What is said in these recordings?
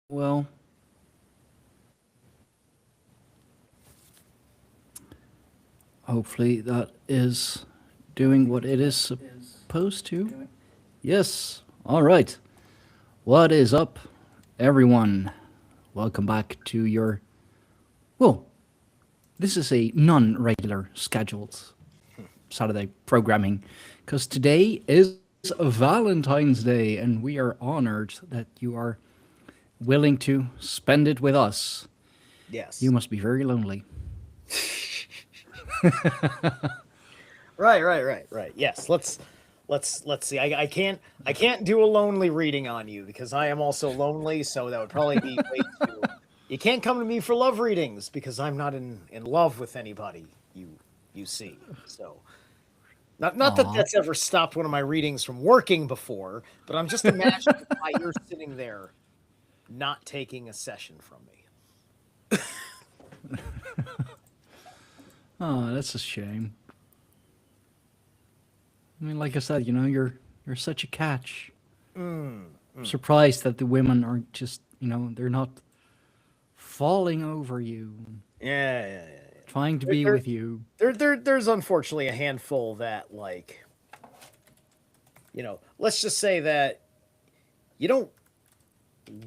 Well, hopefully that is doing what it is supposed to. Yes. All right. What is up, everyone? Welcome back to your. Well, this is a non regular scheduled Saturday programming because today is Valentine's Day and we are honored that you are willing to spend it with us. You Yes. must be very lonely. Right. Yes. Let's see. I can't do a lonely reading on you because I am also lonely, so that would probably be way too. You can't come to me for love readings because I'm not in love with anybody. You see. So not that Aw. that's ever stopped one of my readings from working before, but I'm just imagining why you're sitting there not taking a session from me. Oh, that's a shame. I mean, like I said, you're such a catch. Mm, I'm mm. surprised that the women aren't just, they're not falling over you, Yeah. trying to There, be there, with you. there's unfortunately a handful that let's just say that you don't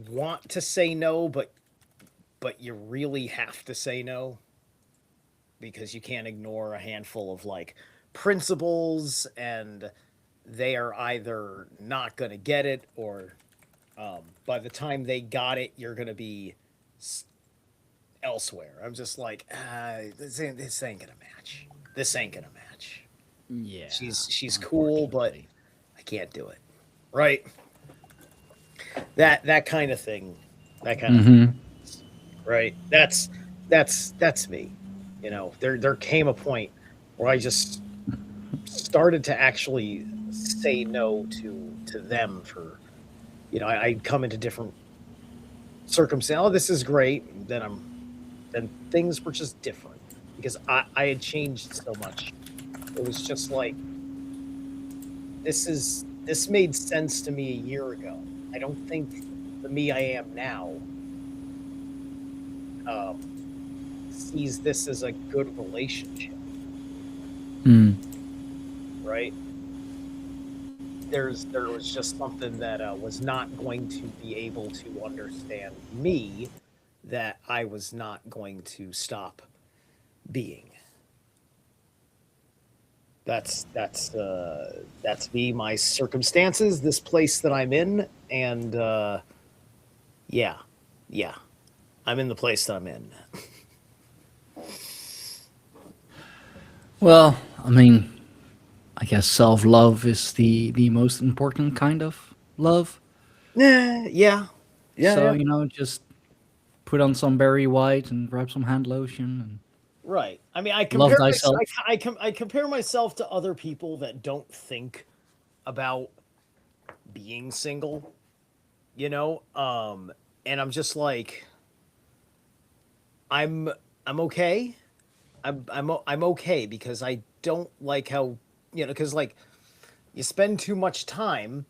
want to say no, but you really have to say no because you can't ignore a handful of principles, and they are either not going to get it, or by the time they got it, you're going to be elsewhere. I'm just like, this ain't gonna match. This ain't gonna match. Yeah, She's cool, but unfortunately. I can't do it. Right? That kind of thing. That kind of thing. Mm-hmm. Right? That's me. There came a point where I just started to actually say no to them for I'd come into different circumstances. Oh, this is great. And then things were just different because I had changed so much. It was just like this made sense to me a year ago. I don't think the me I am now um, sees this as a good relationship, Mm. right? There was just something that was not going to be able to understand me, that I was not going to stop being. That's me, my circumstances, this place that I'm in, and yeah, yeah, I'm in the place that I'm in. Well, I mean, I guess self love is the most important kind of love. Yeah, So yeah. just put on some Barry White and grab some hand lotion and Right. I mean, I love compare myself. thyself. I compare myself to other people that don't think about being single. You know, and I'm just like, I'm I'm okay. I'm okay because I don't like how because you spend too much time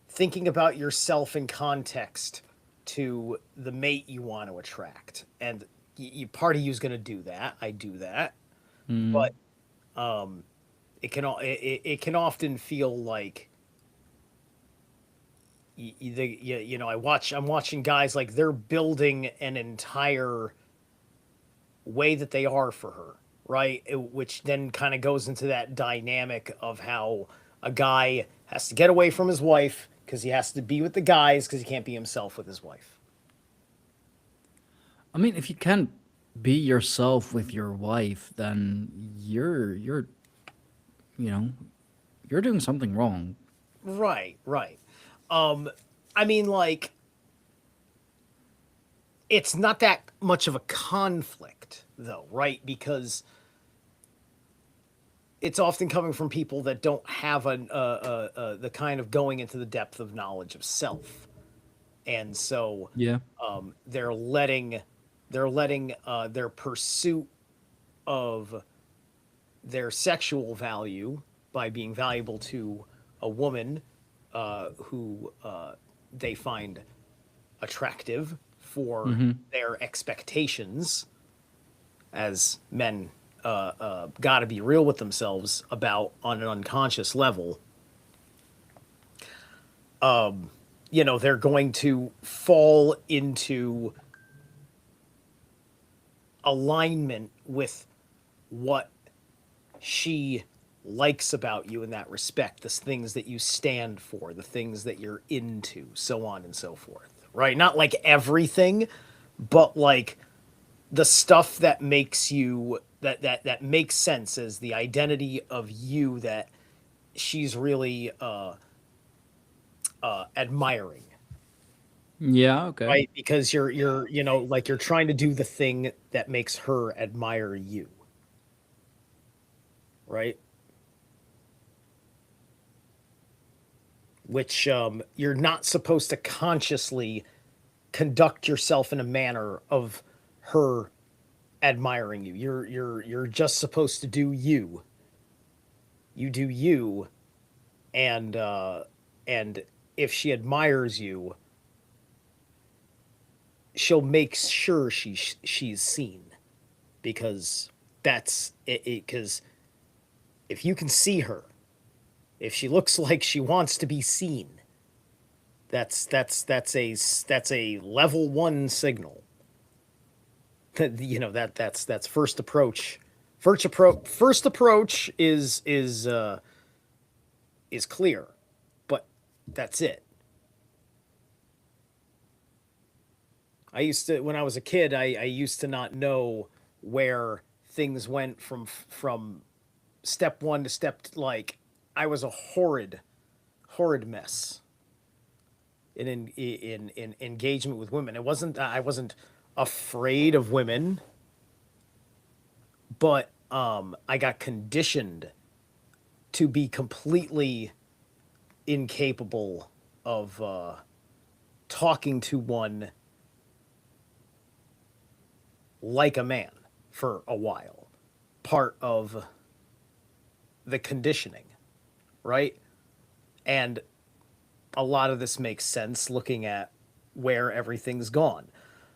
thinking about yourself in context to the mate you want to attract, and part of you's going to do that. I do that, Mm. but it can often feel like I'm watching guys like they're building an entire way that they are for her, right? Which then kind of goes into that dynamic of how a guy has to get away from his wife because he has to be with the guys because he can't be himself with his wife. I mean, if you can't be yourself with your wife, then you're you know you're doing something wrong. Right. Um, I mean, it's not that much of a conflict, though, right? Because it's often coming from people that don't have the kind of going into the depth of knowledge of self, and so Yeah. they're letting their pursuit of their sexual value by being valuable to a woman who they find attractive for their expectations, as men got to be real with themselves about on an unconscious level. They're going to fall into alignment with what she likes about you in that respect, the things that you stand for, the things that you're into, so on and so forth, right? Not like everything, but like the stuff that makes you that makes sense as the identity of you that she's really admiring, Yeah. Okay. right? Because like you're trying to do the thing that makes her admire you, right? Which you're not supposed to consciously conduct yourself in a manner of her admiring you. You're just supposed to do you. You do you, and if she admires you, she'll make sure she's seen, because that's it. Because if you can see her, if she looks like she wants to be seen, that's a level 1 signal. That's first approach. First approach is clear, but that's it. I used to, when I was a kid, I used to not know where things went from step 1 to like I was a horrid mess in engagement with women. I wasn't afraid of women, but I got conditioned to be completely incapable of talking to one like a man for a while. Part of the conditioning, right? And a lot of this makes sense looking at where everything's gone,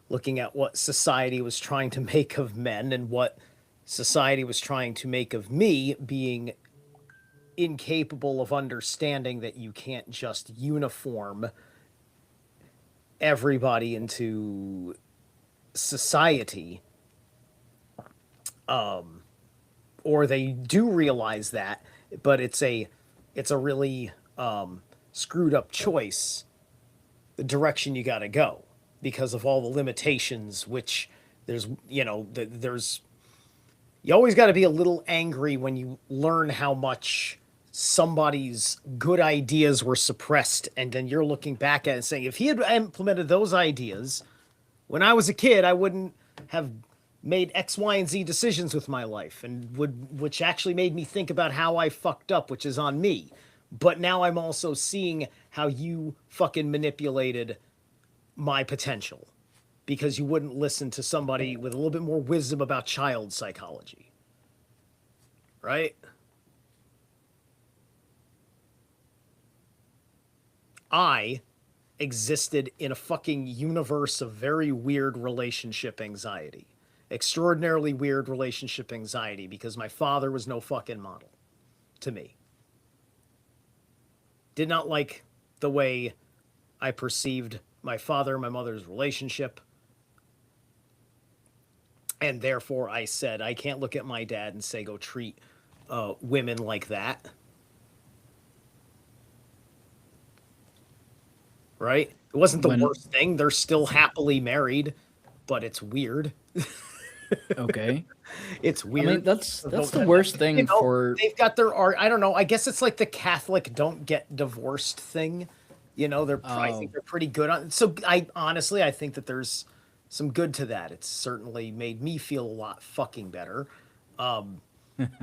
looking at what society was trying to make of men and what society was trying to make of me, being incapable of understanding that you can't just uniform everybody into society. Or they do realize that, but it's a really screwed up choice, the direction you got to go, because of all the limitations, which there's you always got to be a little angry when you learn how much somebody's good ideas were suppressed, and then you're looking back at it and saying, if he had implemented those ideas when I was a kid, I wouldn't have made X, Y, and Z decisions with my life, and which actually made me think about how I fucked up, which is on me. But now I'm also seeing how you fucking manipulated my potential, because you wouldn't listen to somebody with a little bit more wisdom about child psychology. Right? I existed in a fucking universe of very weird relationship anxiety. Extraordinarily weird relationship anxiety, because my father was no fucking model to me. Did not like the way I perceived my father and my mother's relationship. And therefore I said, I can't look at my dad and say, go treat women like that. Right? It wasn't the worst thing. They're still happily married, but it's weird. Okay. It's weird. I mean, that's the worst thing for. They've got their art. I don't know. I guess it's like the Catholic don't get divorced thing. I think they're pretty good on. So I think that there's some good to that. It's certainly made me feel a lot fucking better. But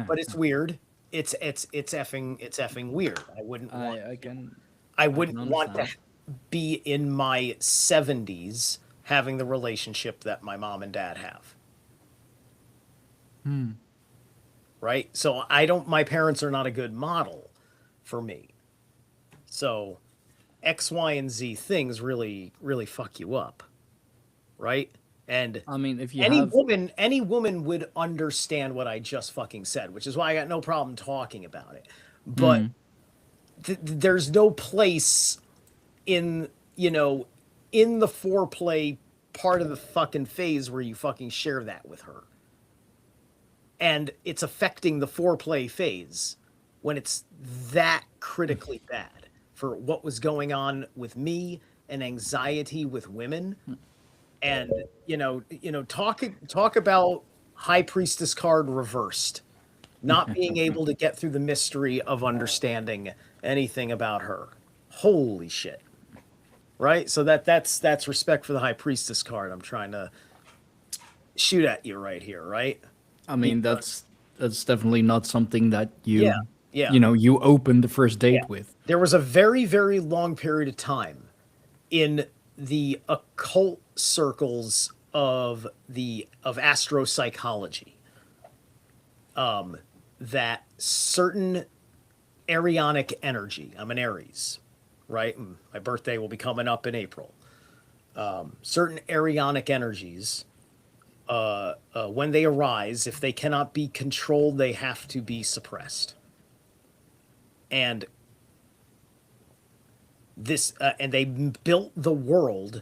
it's weird. It's effing weird. I wouldn't want. I wouldn't want to be in my 70s having the relationship that my mom and dad have. Right? So my parents are not a good model for me. So X, Y, and Z things really, really fuck you up. right? And I mean, if you have, any woman would understand what I just fucking said, which is why I got no problem talking about it. But there's no place in, you know, in the foreplay part of the fucking phase where you fucking share that with her. And it's affecting the foreplay phase when it's that critically bad for what was going on with me and anxiety with women. And talk about High Priestess card reversed, not being able to get through the mystery of understanding anything about her. Holy shit. Right? So that's respect for the High Priestess card I'm trying to shoot at you right here, right? I mean, Because that's definitely not something that yeah, you, yeah, you open the first yeah. date with. There was a very, very long period of time in the occult circles of astropsychology that certain Arianic energy, I'm an Aries, right? My birthday will be coming up in April. Certain Arianic energies, when they arise, if they cannot be controlled, they have to be suppressed. And and they built the world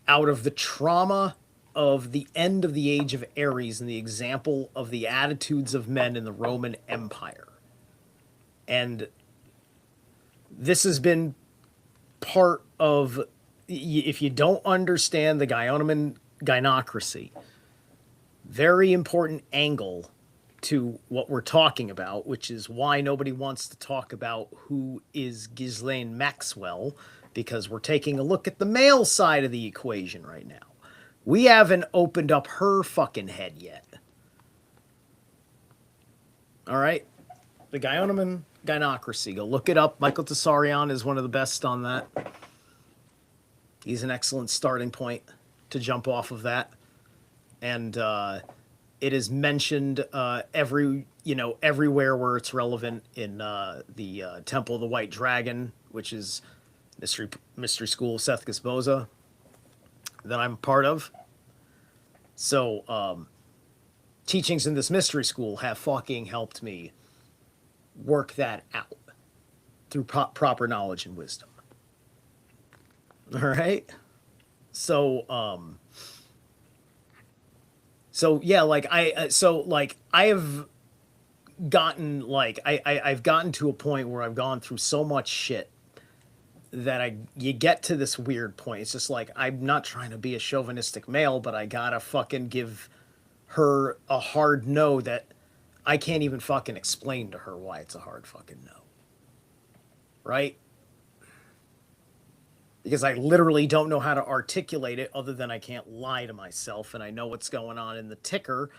out of the trauma of the end of the age of Aries and the example of the attitudes of men in the Roman Empire. And this has been part of, if you don't understand the Guyonian gynocracy, very important angle to what we're talking about, which is why nobody wants to talk about who is Ghislaine Maxwell, because we're taking a look at the male side of the equation right now. We haven't opened up her fucking head yet. All right? The Guyonian gynocracy. Go look it up. Michael Tessarion is one of the best on that. He's an excellent starting point to jump off of that. And it is mentioned everywhere where it's relevant in the Temple of the White Dragon, which is mystery school of Seth Gizboza that I'm part of. So teachings in this mystery school have fucking helped me work that out through proper knowledge and wisdom. All right. So yeah, I have gotten I've gotten to a point where I've gone through so much shit that you get to this weird point. It's just like, I'm not trying to be a chauvinistic male, but I gotta fucking give her a hard no that I can't even fucking explain to her why it's a hard fucking no. Right? Because I literally don't know how to articulate it other than I can't lie to myself, and I know what's going on in the ticker,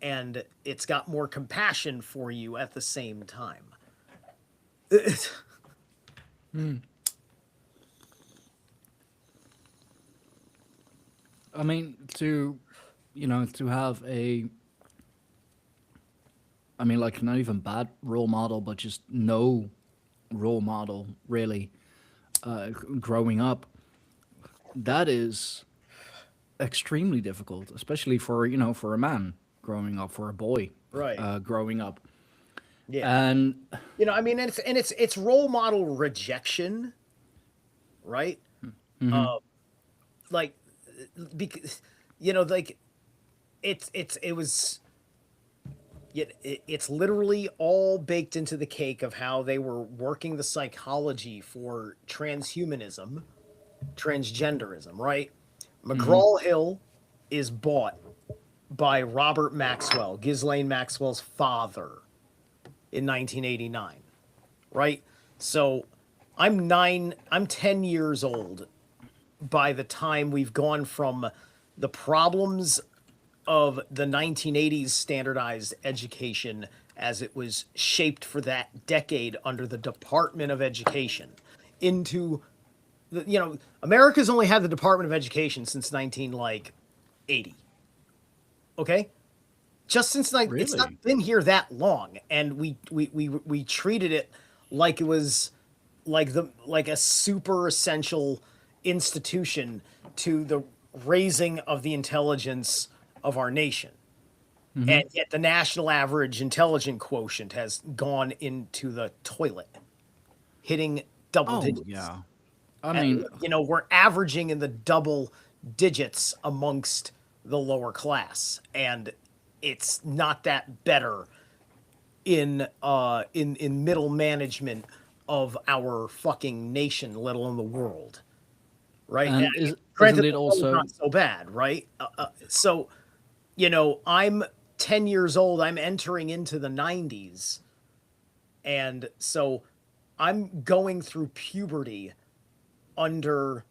and it's got more compassion for you at the same time. I mean, to have like, not even bad role model, but just no role model really growing up, that is extremely difficult, especially for a man growing up, for a boy Right. growing up. Yeah. And It's role model rejection, right? Like, because like it was. Yet it's literally all baked into the cake of how they were working the psychology for transhumanism, transgenderism, right? McGraw Hill is bought by Robert Maxwell, Ghislaine Maxwell's father, in 1989, right? So I'm 10 years old by the time we've gone from the problems of the 1980s standardized education as it was shaped for that decade under the Department of Education into America's only had the Department of Education since 1980. Okay? Just since it's not really, been here that long, and we treated it like it was like a super essential institution to the raising of the intelligence of our nation. And yet the national average intelligence quotient has gone into the toilet, hitting double Oh digits. yeah. I And, mean, we're averaging in the double digits amongst the lower class, and it's not that better in middle management of our fucking nation, let alone the world, right? And and isn't granted, it the world's also? not so bad, right? So I'm 10 years old. I'm entering into the 90s, and so I'm going through puberty under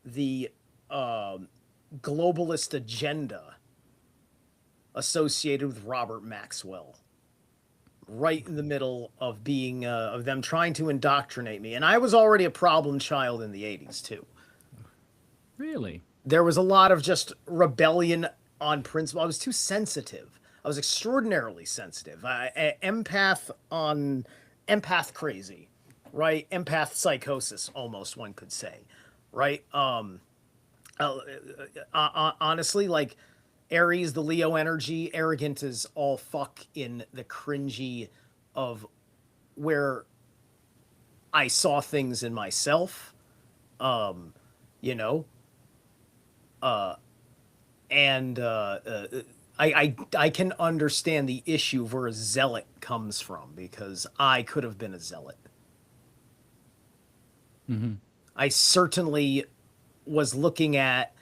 the globalist agenda associated with Robert Maxwell, right in the middle of being of them trying to indoctrinate me. And I was already a problem child in the 80s too. Really? There was a lot of just rebellion on principle. I was too sensitive. I was extraordinarily sensitive. Empath crazy, right? Empath psychosis, almost one could say, right? Honestly, like Aries, the Leo energy, arrogant as all fuck in the cringy of where I saw things in myself, you know, and I can understand the issue of where a zealot comes from because I could have been a zealot. I certainly was looking at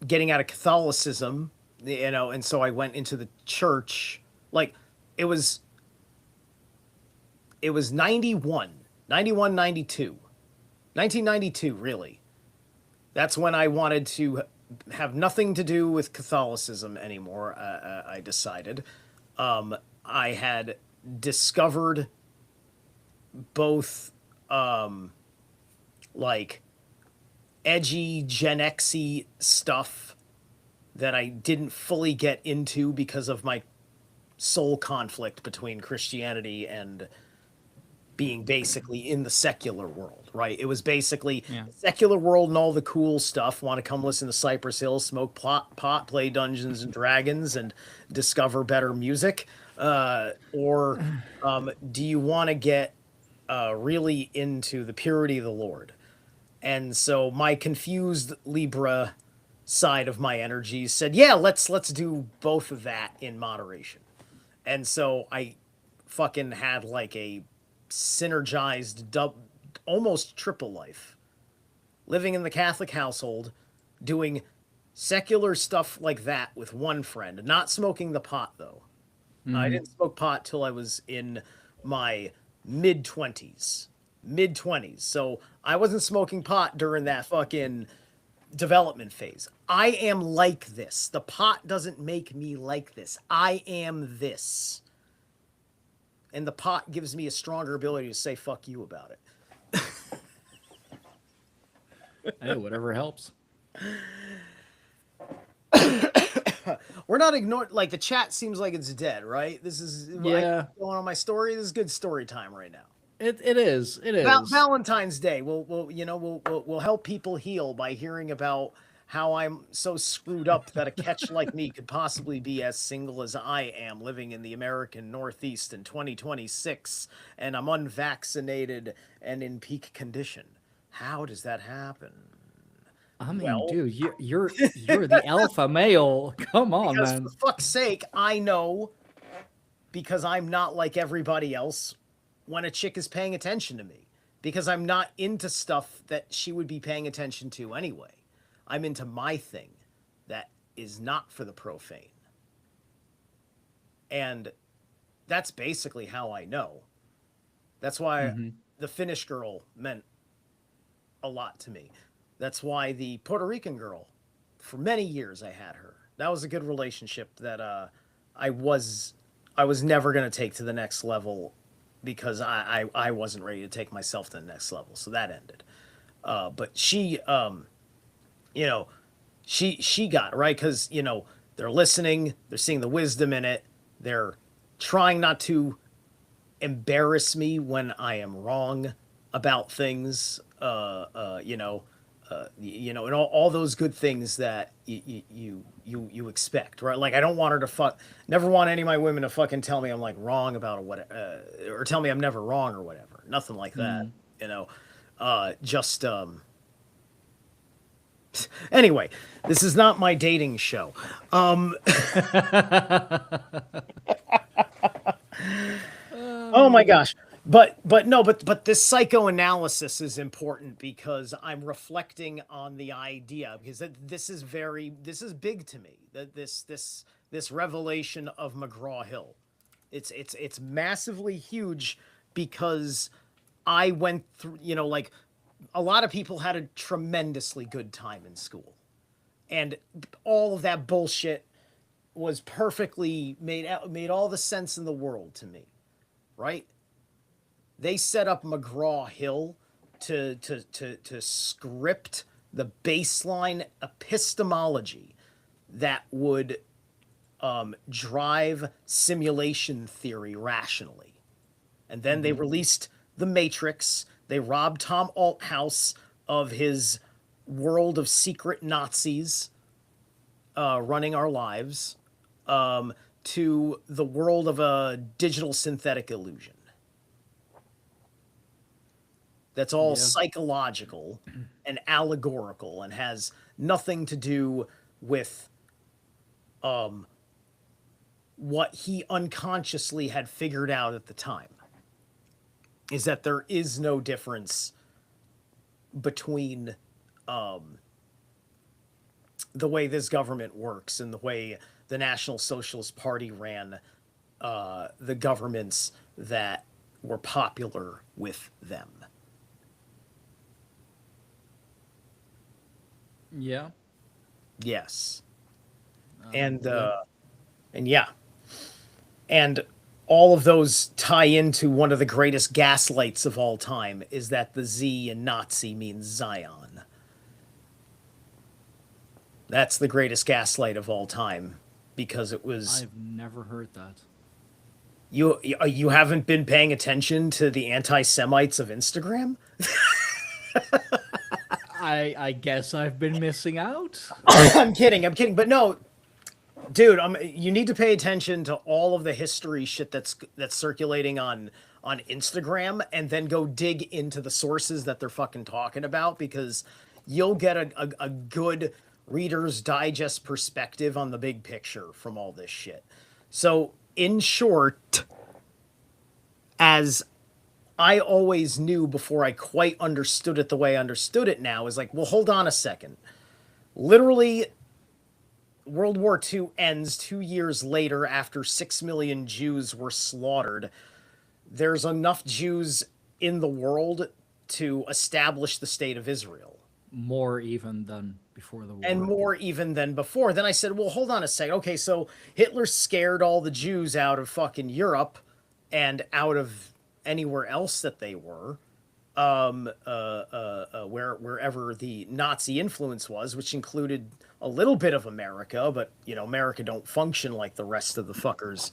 getting out of Catholicism, and so I went into the church. Like it was 91, 91, 92, 1992, really. That's when I wanted to have nothing to do with Catholicism anymore. I decided. I had discovered both like edgy Gen Xy stuff that I didn't fully get into because of my soul conflict between Christianity and being basically in the secular world, right? It was basically Yeah. the secular world and all the cool stuff. Want to come listen to Cypress Hill, smoke pot, play Dungeons and Dragons, and discover better music, or do you want to get really into the purity of the Lord? And so my confused Libra side of my energies said, "Yeah, let's do both of that in moderation." And so I fucking had like a synergized almost triple life, living in the Catholic household, doing secular stuff like that with one friend, not smoking the pot though. I didn't smoke pot till I was in my mid 20s. Mid 20s. So I wasn't smoking pot during that fucking development phase. I am like this. The pot doesn't make me like this. I am this. And the pot gives me a stronger ability to say fuck you about it. Hey, whatever helps. We're not ignoring, like, the chat seems like it's dead, right? This is Yeah. going on my story. This is good story time right now. It is. It is. Valentine's Day. We'll help people heal by hearing about how I'm so screwed up that a catch like me could possibly be as single as I am, living in the American Northeast in 2026, and I'm unvaccinated and in peak condition. How does that happen? I mean, Well, dude, you're the alpha male. Come on, because man. for fuck's sake, I know, because I'm not like everybody else, when a chick is paying attention to me, because I'm not into stuff that she would be paying attention to anyway. I'm into my thing that is not for the profane. And that's basically how I know. That's why the Finnish girl meant a lot to me. That's why the Puerto Rican girl, for many years I had her. That was a good relationship that I was never going to take to the next level because I wasn't ready to take myself to the next level. So that ended. But she, she got it, right, because they're listening, they're seeing the wisdom in it, they're trying not to embarrass me when I am wrong about things, and all those good things that you expect, right? Like I don't want her to never want any of my women to fucking tell me I'm like wrong about what, or tell me I'm never wrong or whatever. Nothing like that, you know. Just anyway, this is not my dating show. Oh my gosh. But this psychoanalysis is important because I'm reflecting on the idea because this is big to me. That this revelation of McGraw Hill. It's massively huge because I went through, like a lot of people had a tremendously good time in school. And all of that bullshit was perfectly made all the sense in the world to me, right? They set up McGraw Hill to script the baseline epistemology that would drive simulation theory rationally. And then they released The Matrix. They robbed Tom Althouse of his world of secret Nazis running our lives to the world of a digital synthetic illusion. That's all psychological and allegorical and has nothing to do with what he unconsciously had figured out at the time. Is that there is no difference between the way this government works and the way the National Socialist Party ran the governments that were popular with them. Yeah. Yes. And yeah. And all of those tie into one of the greatest gaslights of all time is that the Z in Nazi means Zion. That's the greatest gaslight of all time because it was. I've never heard that. You haven't been paying attention to the anti-Semites of Instagram? I guess I've been missing out. I'm kidding. But no, dude, you need to pay attention to all of the history shit that's circulating on Instagram and then go dig into the sources that they're fucking talking about because you'll get a good Reader's Digest perspective on the big picture from all this shit. So, in short, as I always knew before I quite understood it the way I understood it now, is like, well, hold on a second. Literally, World War II ends 2 years later after 6 million Jews were slaughtered. There's enough Jews in the world to establish the state of Israel. More even than before the war. And more even than before. Then I said, well, hold on a second. Okay, so Hitler scared all the Jews out of fucking Europe and out of anywhere else that they were, wherever the Nazi influence was, which included a little bit of America, but, America don't function like the rest of the fuckers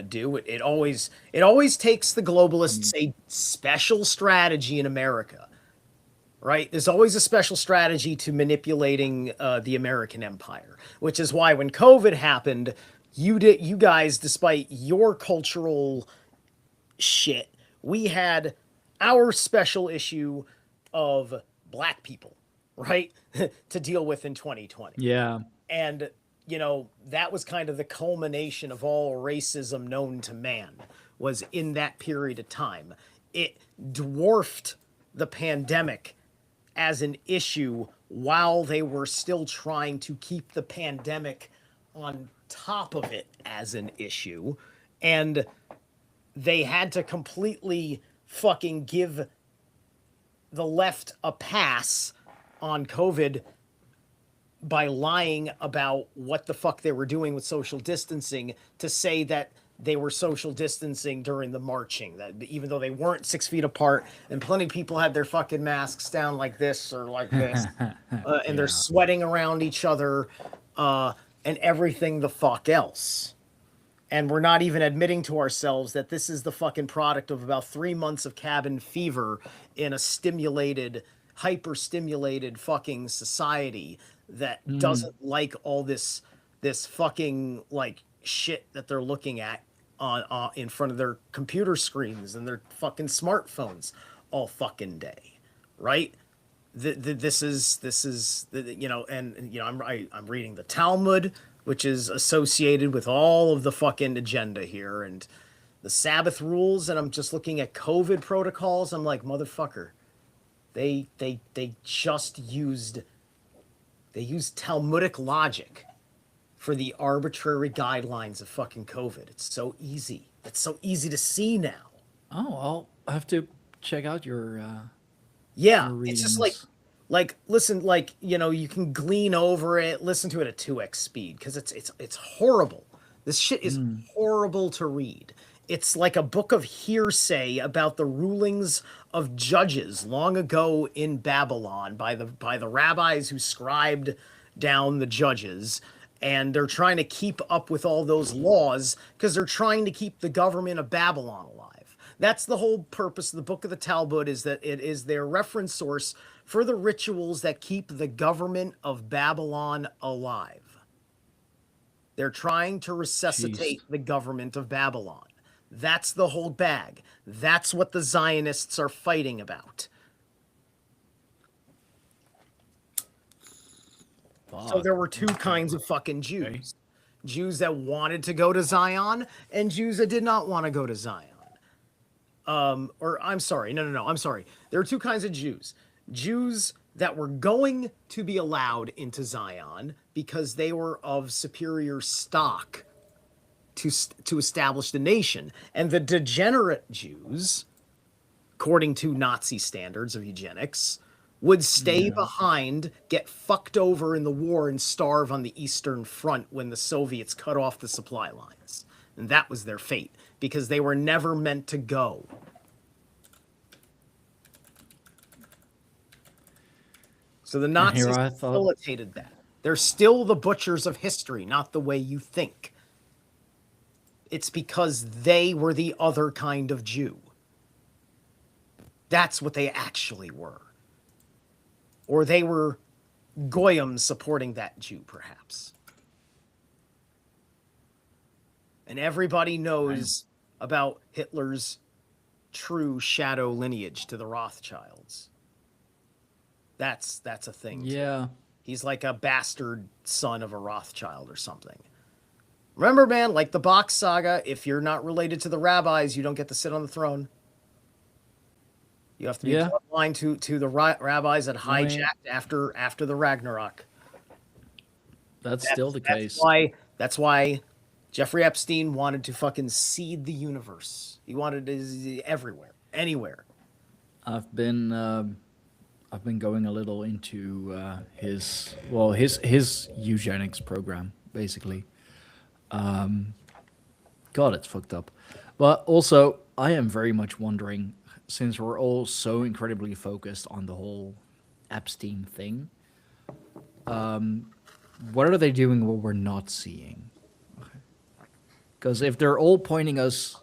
do. It always takes the globalists a special strategy in America. Right? There's always a special strategy to manipulating the American empire, which is why when COVID happened, you guys, despite your cultural shit, we had our special issue of black people, right? to deal with in 2020. Yeah. And, that was kind of the culmination of all racism known to man was in that period of time. It dwarfed the pandemic as an issue while they were still trying to keep the pandemic on top of it as an issue. And they had to completely fucking give the left a pass on COVID by lying about what the fuck they were doing with social distancing to say that they were social distancing during the marching, that even though they weren't 6 feet apart and plenty of people had their fucking masks down like this or like this and they're sweating around each other and everything the fuck else. And we're not even admitting to ourselves that this is the fucking product of about 3 months of cabin fever in a stimulated, hyper stimulated fucking society that doesn't like all this fucking like shit that they're looking at on in front of their computer screens and their fucking smartphones all fucking day, right? This is you know, and you know, I'm reading the Talmud, which is associated with all of the fucking agenda here, and the Sabbath rules, and I'm just looking at COVID protocols. I'm like, motherfucker, they just used Talmudic logic for the arbitrary guidelines of fucking COVID. It's so easy. It's so easy to see now. Oh, I'll have to check out your Yeah, your it's just readings. like listen, like, you know, you can glean over it, listen to it at 2x speed because it's horrible. This shit is horrible to read. It's like a book of hearsay about the rulings of judges long ago in Babylon by the rabbis who scribed down the judges, and they're trying to keep up with all those laws because they're trying to keep the government of Babylon alive. That's the whole purpose of the book of the Talmud, is that it is their reference source for the rituals that keep the government of Babylon alive. They're trying to resuscitate Jeez. the government of Babylon. That's the whole bag. That's what the Zionists are fighting about. So there were two kinds of fucking Jews. Okay. Jews that wanted to go to Zion and Jews that did not want to go to Zion. Or I'm sorry, no, I'm sorry. There are two kinds of Jews. Jews that were going to be allowed into Zion because they were of superior stock to establish the nation. And the degenerate Jews, according to Nazi standards of eugenics, would stay behind, get fucked over in the war, and starve on the Eastern Front when the Soviets cut off the supply lines. And that was their fate, because they were never meant to go. So the And here Nazis I thought, facilitated that. They're still the butchers of history, not the way you think. It's because they were the other kind of Jew. That's what they actually were. Or they were Goyim supporting that Jew, perhaps. And everybody knows about Hitler's true shadow lineage to the Rothschilds. That's a thing, too. yeah, He's like a bastard son of a Rothschild or something. Remember, man, like the Box saga, if you're not related to the rabbis, you don't get to sit on the throne. You have to be bloodline to the rabbis that hijacked after the Ragnarok. that's still the case. That's why Jeffrey Epstein wanted to fucking seed the universe. He wanted it everywhere, anywhere. I've been going a little into his eugenics program, basically. God, it's fucked up. But also, I am very much wondering, since we're all so incredibly focused on the whole Epstein thing, what are they doing what we're not seeing? Because if they're all pointing us,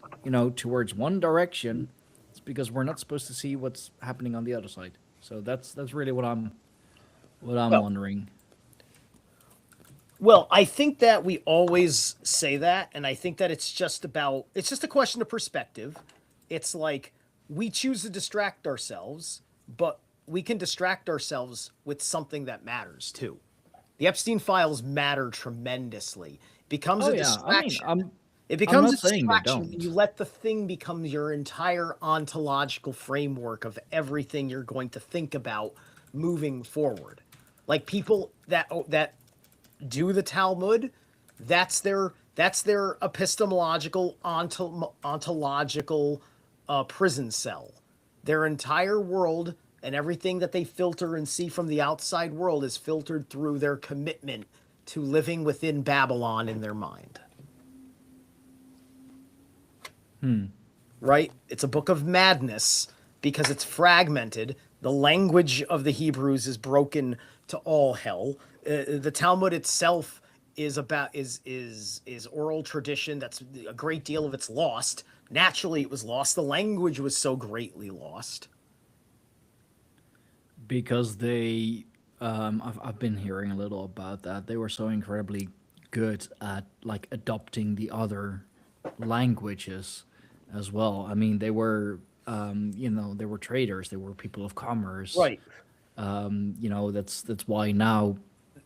towards one direction, it's because we're not supposed to see what's happening on the other side. So that's really what I'm wondering. Well, I think that we always say that, and I think that it's just a question of perspective. It's like we choose to distract ourselves, but we can distract ourselves with something that matters too. The Epstein files matter tremendously. It becomes a distraction. It becomes not a saying they distraction when don't. you let the thing become your entire ontological framework of everything you're going to think about moving forward. Like people that do the Talmud, that's their epistemological ontological prison cell. Their entire world and everything that they filter and see from the outside world is filtered through their commitment to living within Babylon in their mind. Right? It's a book of madness because it's fragmented. The language of the Hebrews is broken to all hell. The Talmud itself is oral tradition. That's a great deal of it's lost. Naturally, it was lost. The language was so greatly lost. Because I've been hearing a little about that. They were so incredibly good at like adopting the other languages as well. I mean, they were, they were traders. They were people of commerce. Right. That's why now,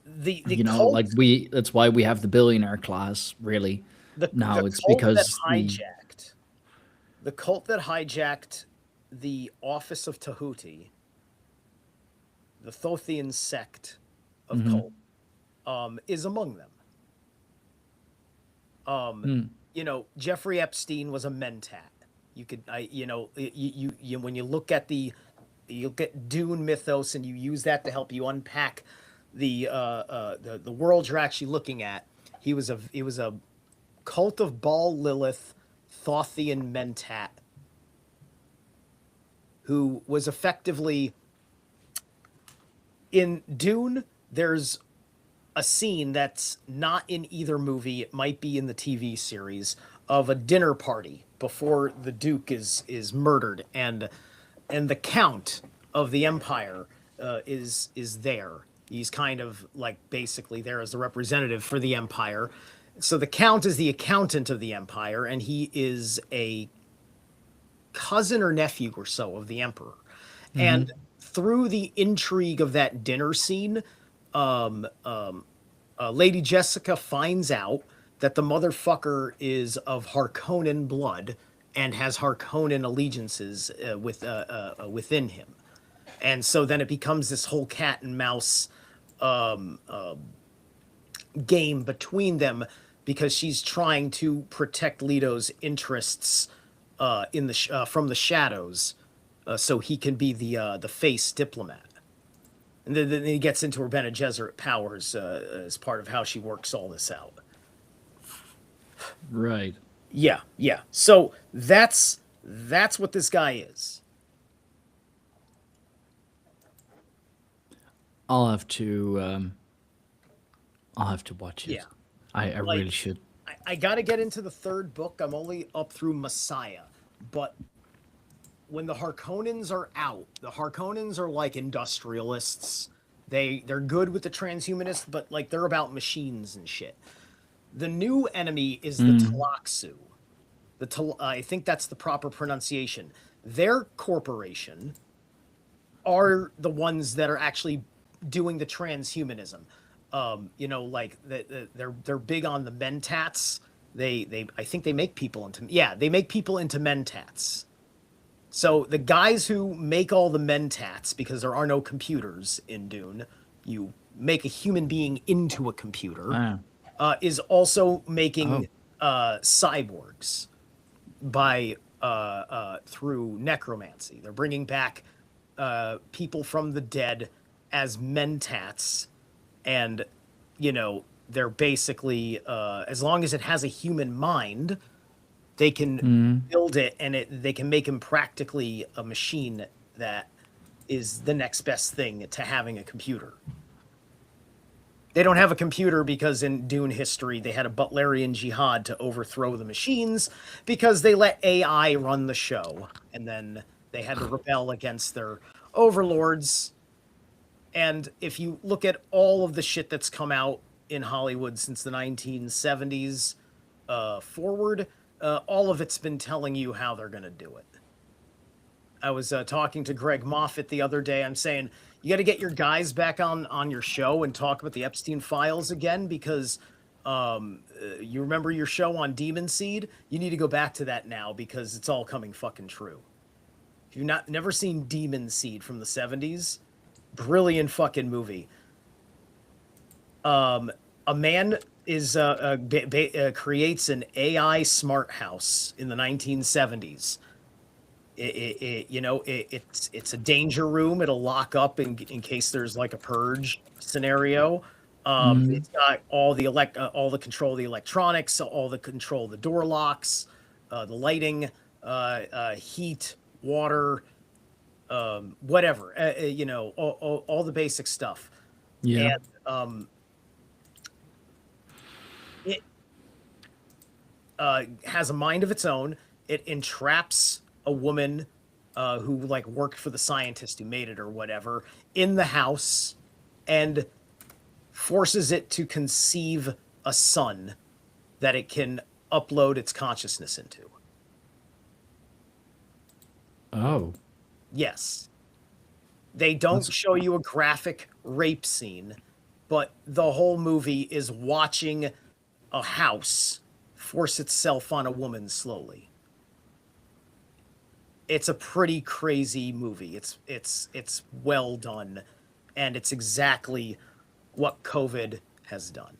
The cult that's why we have the billionaire class. Really, the now it's cult that because hijacked the office of Tahuti, the Thothian sect of cult, is among them. Jeffrey Epstein was a mentat. You could, when you look at you get Dune mythos and you use that to help you unpack the world you're actually looking at. He was a cult of Baal Lilith, Thothian mentat, who was effectively in Dune. There's a scene that's not in either movie. It might be in the TV series of a dinner party before the Duke is murdered, and the Count of the Empire is there. He's kind of like basically there as the representative for the Empire. So the Count is the accountant of the Empire, and he is a cousin or nephew or so of the Emperor. And through the intrigue of that dinner scene, Lady Jessica finds out that the motherfucker is of Harkonnen blood and has Harkonnen allegiances within him. And so then it becomes this whole cat and mouse game between them, because she's trying to protect Leto's interests from the shadows, so he can be the face diplomat. And then he gets into her Bene Gesserit powers as part of how she works all this out. right. Yeah, yeah. So that's what this guy is. I'll have to watch it. Yeah. I Like, really should. I got to get into the third book. I'm only up through Messiah, but when the Harkonnens are out, the Harkonnens are like industrialists. They're good with the transhumanists, but like they're about machines and shit. The new enemy is the Tlaxu. I think that's the proper pronunciation. Their corporation are the ones that are actually doing the transhumanism. Like they're big on the mentats. I think they make people into mentats. So the guys who make all the mentats, because there are no computers in Dune, you make a human being into a computer, is also making cyborgs by through necromancy. They're bringing back people from the dead as mentats, and they're basically as long as it has a human mind, they can build it, and they can make him practically a machine that is the next best thing to having a computer. They don't have a computer because in Dune history, they had a Butlerian jihad to overthrow the machines because they let AI run the show. And then they had to rebel against their overlords. And if you look at all of the shit that's come out in Hollywood since the 1970s forward, all of it's been telling you how they're going to do it. I was talking to Greg Moffat the other day. I'm saying, you got to get your guys back on your show and talk about the Epstein files again, because you remember your show on Demon Seed? You need to go back to that now, because it's all coming fucking true. If you've never seen Demon Seed from the 70s, brilliant fucking movie. A man creates an AI smart house in the 1970s. It's a danger room. It'll lock up in case there's like a purge scenario. It's got all the control of the electronics, all the control of the door locks, the lighting, heat, water, whatever. All the basic stuff. Yeah. And it has a mind of its own. It entraps a woman who like worked for the scientist who made it or whatever in the house, and forces it to conceive a son that it can upload its consciousness into. Oh. Yes. They don't That's- show you a graphic rape scene, but the whole movie is watching a house force itself on a woman slowly. It's a pretty crazy movie. It's well done, and it's exactly what COVID has done.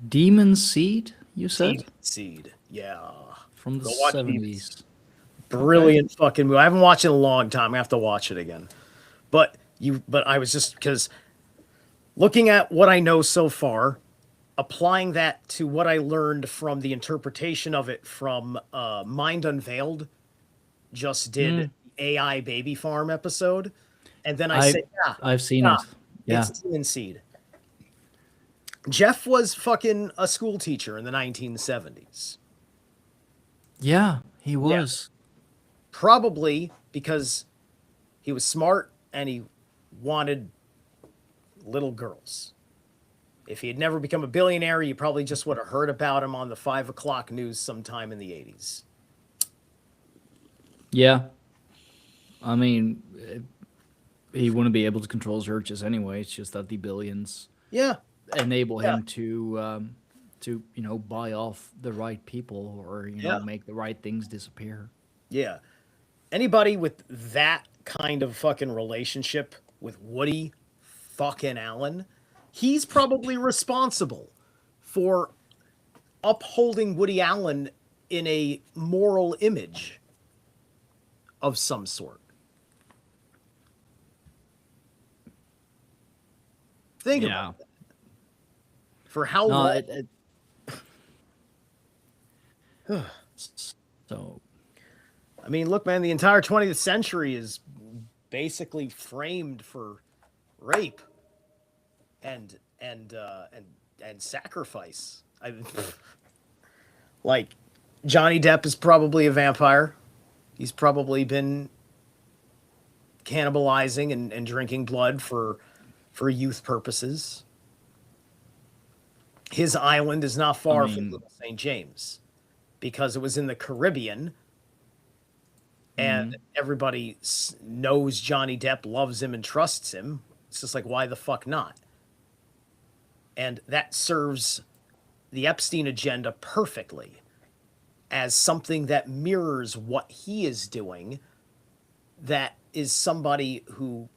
Demon Seed, you said? Seed. Yeah. From the Go watch Demon 70s. Brilliant fucking movie. I haven't watched it in a long time. I have to watch it again. But I was just because looking at what I know so far, applying that to what I learned from the interpretation of it from Mind Unveiled, just did AI Baby Farm episode, and then I said, yeah, I've seen it. Yeah. it's Demon Seed. Jeff was fucking a school teacher in the 1970s. Yeah, he was. Probably because he was smart and he wanted little girls. If he had never become a billionaire, you probably just would have heard about him on the 5 o'clock news sometime in the 80s. Yeah. I mean, he wouldn't be able to control his urges anyway. It's just that the billions Yeah. enable him to buy off the right people or make the right things disappear. Yeah. Anybody with that kind of fucking relationship with Woody fucking Allen, he's probably responsible for upholding Woody Allen in a moral image of some sort. Think about that. For how long? So, I mean, look, man, the entire 20th century is basically framed for rape and sacrifice. Like Johnny Depp is probably a vampire. He's probably been cannibalizing and drinking blood for youth purposes. His island is not far from Little St. James because it was in the Caribbean, and everybody knows Johnny Depp, loves him, and trusts him. It's just like, why the fuck not? And that serves the Epstein agenda perfectly as something that mirrors what he is doing, that is somebody who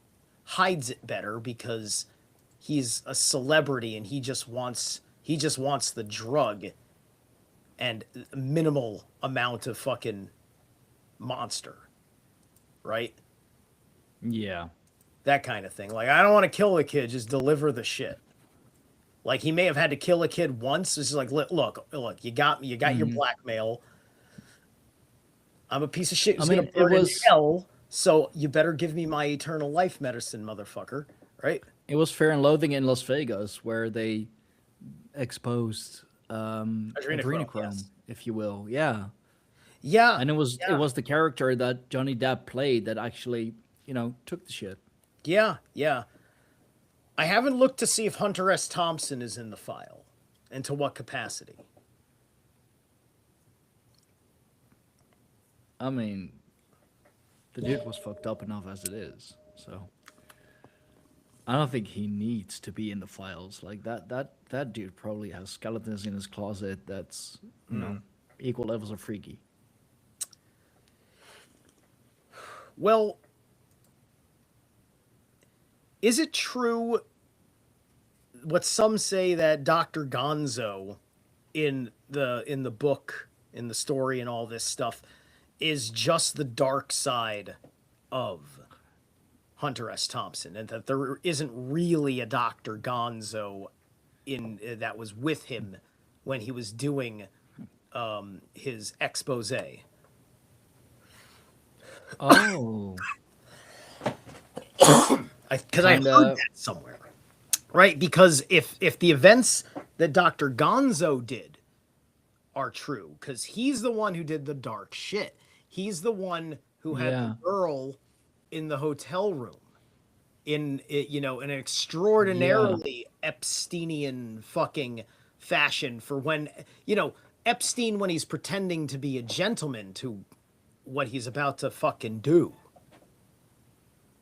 hides it better because he's a celebrity and he just wants the drug and minimal amount of fucking monster, right? Yeah. That kind of thing. Like, I don't want to kill the kid, just deliver the shit. Like, he may have had to kill a kid once. It's just like, look, you got your blackmail. I'm a piece of shit who's gonna burn in hell, so you better give me my eternal life medicine, motherfucker. Right? It was Fear and Loathing in Las Vegas where they exposed adrenochrome, if you will. Yeah. Yeah. And it was the character that Johnny Depp played that actually, took the shit. Yeah, yeah. I haven't looked to see if Hunter S. Thompson is in the file and to what capacity. I mean, the dude was fucked up enough as it is, so I don't think he needs to be in the files. Like that dude probably has skeletons in his closet that's equal levels of freaky. Well, is it true what some say that Dr. Gonzo in the book, in the story and all this stuff is just the dark side of Hunter S. Thompson, and that there isn't really a Dr. Gonzo that was with him when he was doing his expose? Oh. Because I heard that somewhere, right? Because if the events that Dr. Gonzo did are true, because he's the one who did the dark shit. He's the one who had the Yeah. girl in the hotel room in it, an Yeah. extraordinarily Epsteinian fucking fashion for when Epstein, when he's pretending to be a gentleman to what he's about to fucking do,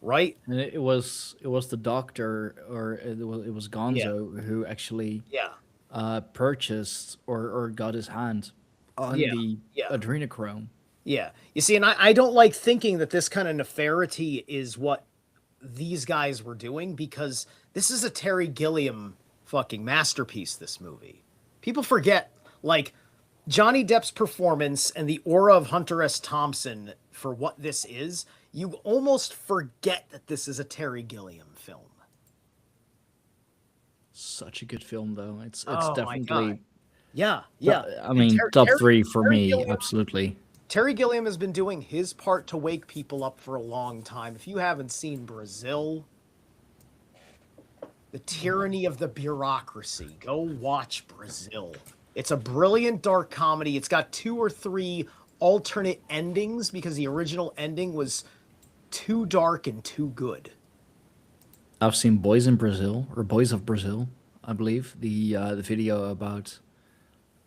right? And it was the doctor, or it was Yeah, Gonzo who actually yeah, purchased or got his hand on yeah, the yeah. adrenochrome. Yeah. You see, and I don't like thinking that this kind of nefarity is what these guys were doing, because this is a Terry Gilliam fucking masterpiece, this movie. People forget, like, Johnny Depp's performance and the aura of Hunter S. Thompson for what this is. You almost forget that this is a Terry Gilliam film. Such a good film, though. It's Oh my God. definitely, Yeah, yeah. I And mean, top three for Terry me, Gilliam absolutely. Terry Gilliam has been doing his part to wake people up for a long time. If you haven't seen Brazil, The Tyranny of the Bureaucracy, go watch Brazil. It's a brilliant dark comedy. It's got 2 or 3 alternate endings because the original ending was too dark and too good. I've seen Boys in Brazil, or Boys of Brazil, I believe, the video about,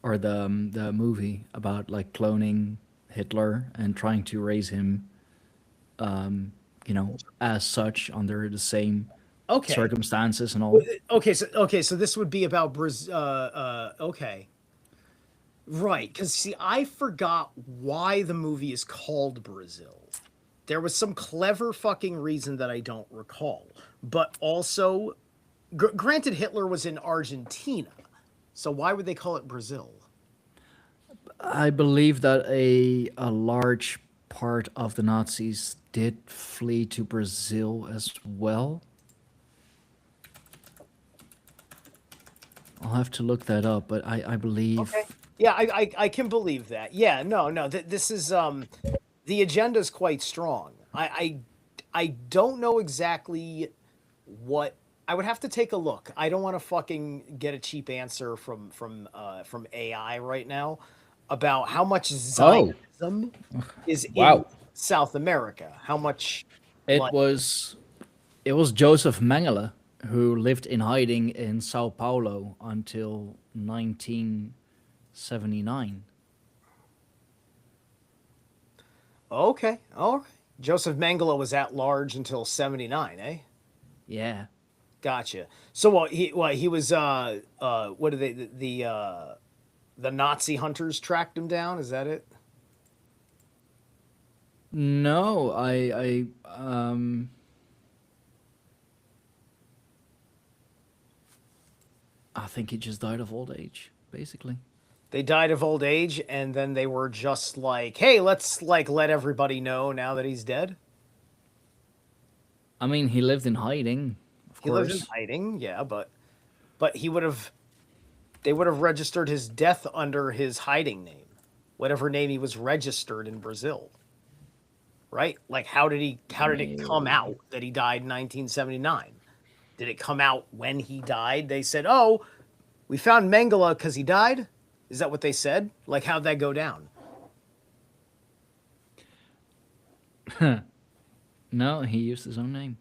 or the movie about like cloning Hitler and trying to raise him, as such under the same Okay. circumstances and all. Okay, so this would be about Brazil. Okay. Right, because see, I forgot why the movie is called Brazil. There was some clever fucking reason that I don't recall. But also, granted, Hitler was in Argentina. So why would they call it Brazil? I believe that a large part of the Nazis did flee to Brazil as well. I'll have to look that up, but I believe. Okay. Yeah, I can believe that. Yeah, no. This is the agenda is quite strong. I don't know exactly what I would have to take a look. I don't want to fucking get a cheap answer from AI right now about how much Oh, Zionism is in wow. South America. How much It like was it was Joseph Mengele who lived in hiding in Sao Paulo until 1979. okay, all right. Joseph Mengele was at large until 79, eh? Yeah. Gotcha. So what he was what do they the Nazi hunters tracked him down, is that it? No, I think he just died of old age, basically. They died of old age and then they were just like, "Hey, let's like let everybody know now that he's dead." I mean, he lived in hiding, of He lived in course. hiding, yeah, but he would have they would have registered his death under his hiding name, whatever name he was registered in Brazil, right? Like how did it come Maybe. out that he died in 1979? Did it come out when he died? They said, "Oh, we found Mengele because he died." Is that what they said? Like, how'd that go down? No, he used his own name.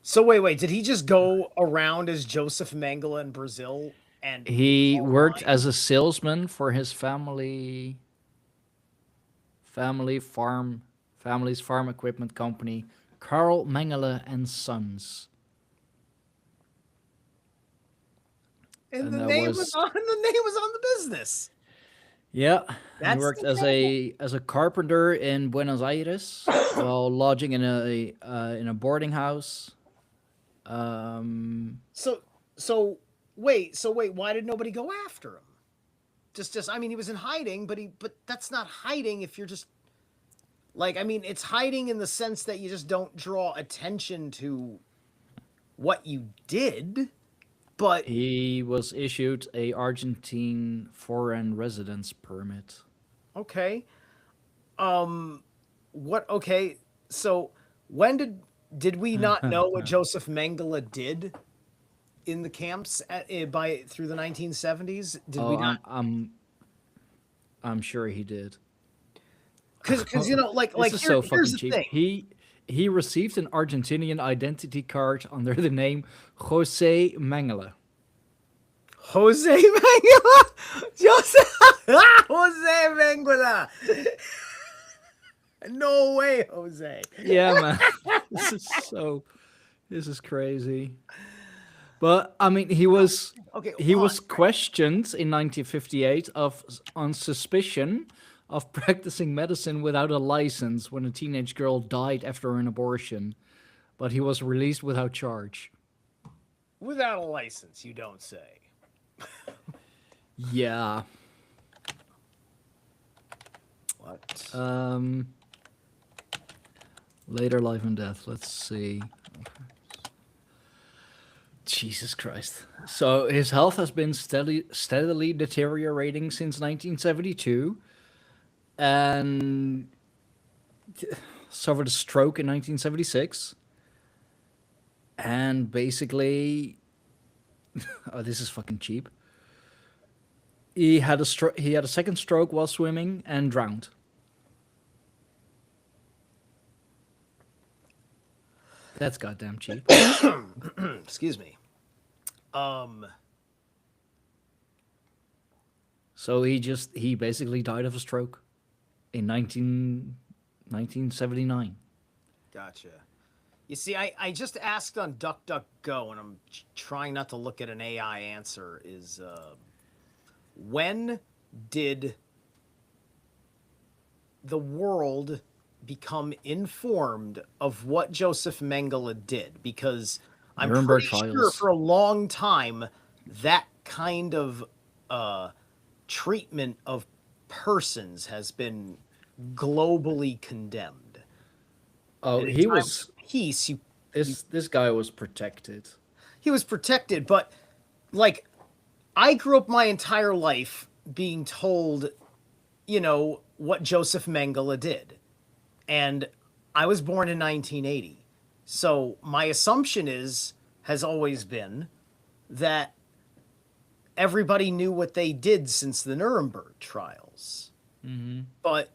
So wait. Did he just go around as Joseph Mengele in Brazil and he was He all worked lying? as a salesman for his family's farm equipment company, Carl Mengele and Sons. And And the that name was was, on the name was on the business. yeah, he That's worked as incredible. a carpenter in Buenos Aires while lodging in a boarding house. Um, So so wait, why did nobody go after him? Just I mean he was in hiding, but that's not hiding if you're just like I mean it's hiding in the sense that you just don't draw attention to what you did, but he was issued a Argentine foreign residence permit. okay. What okay, so when did we not know what Joseph Mengele did in the camps through the 1970s? Did we Oh, not? I'm sure he did. Because This is so here's fucking the cheap. thing. He received an Argentinian identity card under the name Jose Mengele. Jose Mengele, Jose Mengele. No way, Jose. Yeah, man. This is crazy. But I mean, Okay, he hold on. was questioned in 1958 on suspicion of practicing medicine without a license when a teenage girl died after an abortion, but he was released without charge. Without a license, you don't say. Yeah. What? Later life and death. Let's see. Jesus Christ. So his health has been steadily deteriorating since 1972 and suffered a stroke in 1976. And basically, oh, this is fucking cheap. He had a second stroke while swimming and drowned. That's goddamn cheap. Excuse me. So he basically died of a stroke in 1979. Gotcha. You see, I just asked on DuckDuckGo, and I'm trying not to look at an AI answer, is when did the world become informed of what Joseph Mengele did? Because I'm Nuremberg pretty sure trials. for a long time that kind of treatment of persons has been globally condemned. Oh, And in he times was of peace, this guy was protected. he was protected, but like I grew up my entire life being told, what Joseph Mengele did. And I was born in 1980. So my assumption has always been that everybody knew what they did since the Nuremberg trials. Mm-hmm. But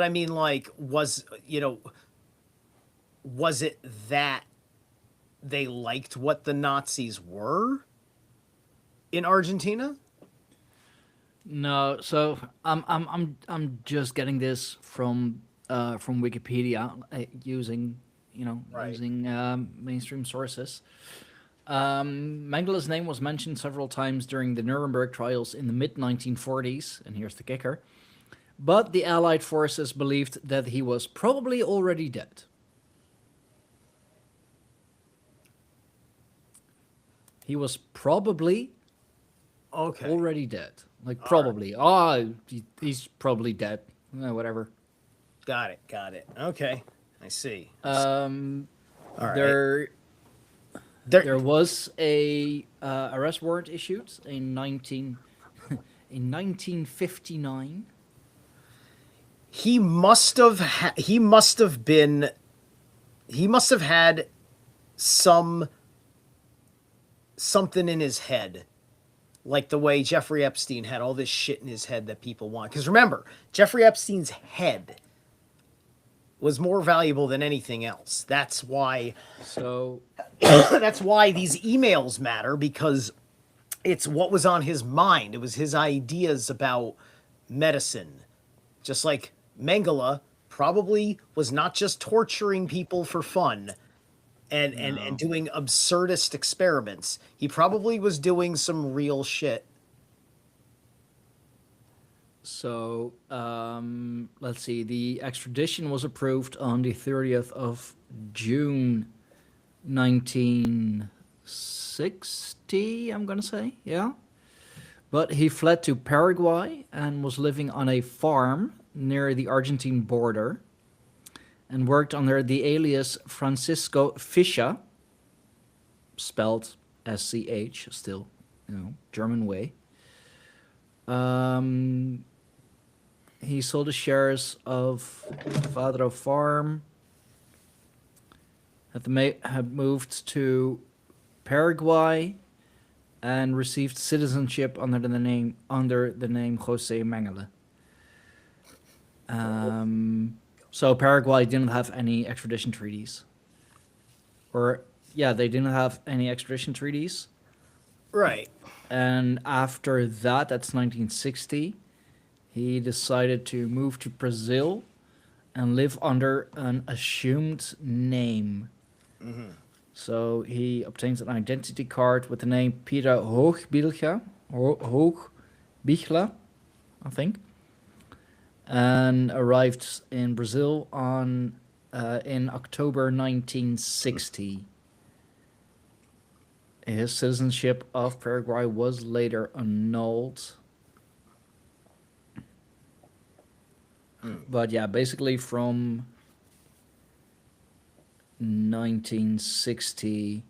I mean, like, was it that they liked what the Nazis were in Argentina? No, so I'm just getting this from Wikipedia using Right. using mainstream sources. Mengele's name was mentioned several times during the Nuremberg trials in the mid 1940s, and here's the kicker. But the Allied forces believed that he was probably already dead. He was probably Okay. already dead. Like, probably. Oh, he's probably dead. Whatever. Got it. Okay. I see. All right. There was a arrest warrant issued in 1959. He must have had something in his head, like the way Jeffrey Epstein had all this shit in his head that people want. Because remember, Jeffrey Epstein's head was more valuable than anything else. That's why So that's why these emails matter, because it's what was on his mind. It was his ideas about medicine. Just like Mengele probably was not just torturing people for fun and doing absurdist experiments. He probably was doing some real shit. So let's see. The extradition was approved on the 30th of June 1960, I'm going to say. Yeah. But he fled to Paraguay and was living on a farm near the Argentine border and worked under the alias Francisco Fischer, spelled SCH, still, German way. He sold the shares of Vadro Farm had moved to Paraguay and received citizenship under the name Jose Mengele. So Paraguay didn't have any extradition treaties, they didn't have any extradition treaties. Right. And after that, that's 1960, he decided to move to Brazil and live under an assumed name. Mm-hmm. So he obtains an identity card with the name Peter Hoogbichler, I think, and arrived in Brazil in October 1960. His citizenship of Paraguay was later annulled. But yeah, basically from 1960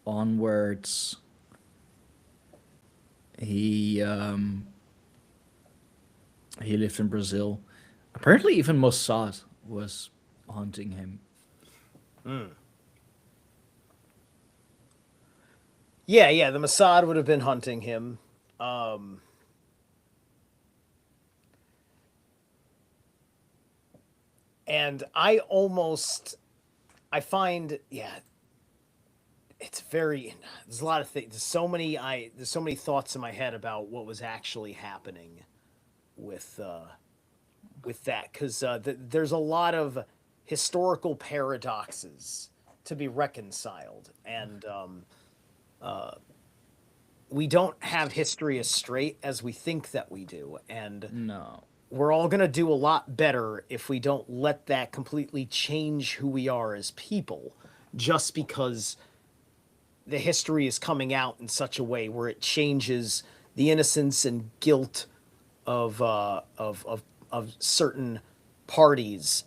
onwards, he lived in Brazil. Apparently, even Mossad was hunting him. Yeah, the Mossad would have been hunting him. And I find, it's there's a lot of things. There's so many thoughts in my head about what was actually happening with that, because there's a lot of historical paradoxes to be reconciled, and we don't have history as straight as we think that we do, and No. we're all going to do a lot better if we don't let that completely change who we are as people, just because the history is coming out in such a way where it changes the innocence and guilt of certain parties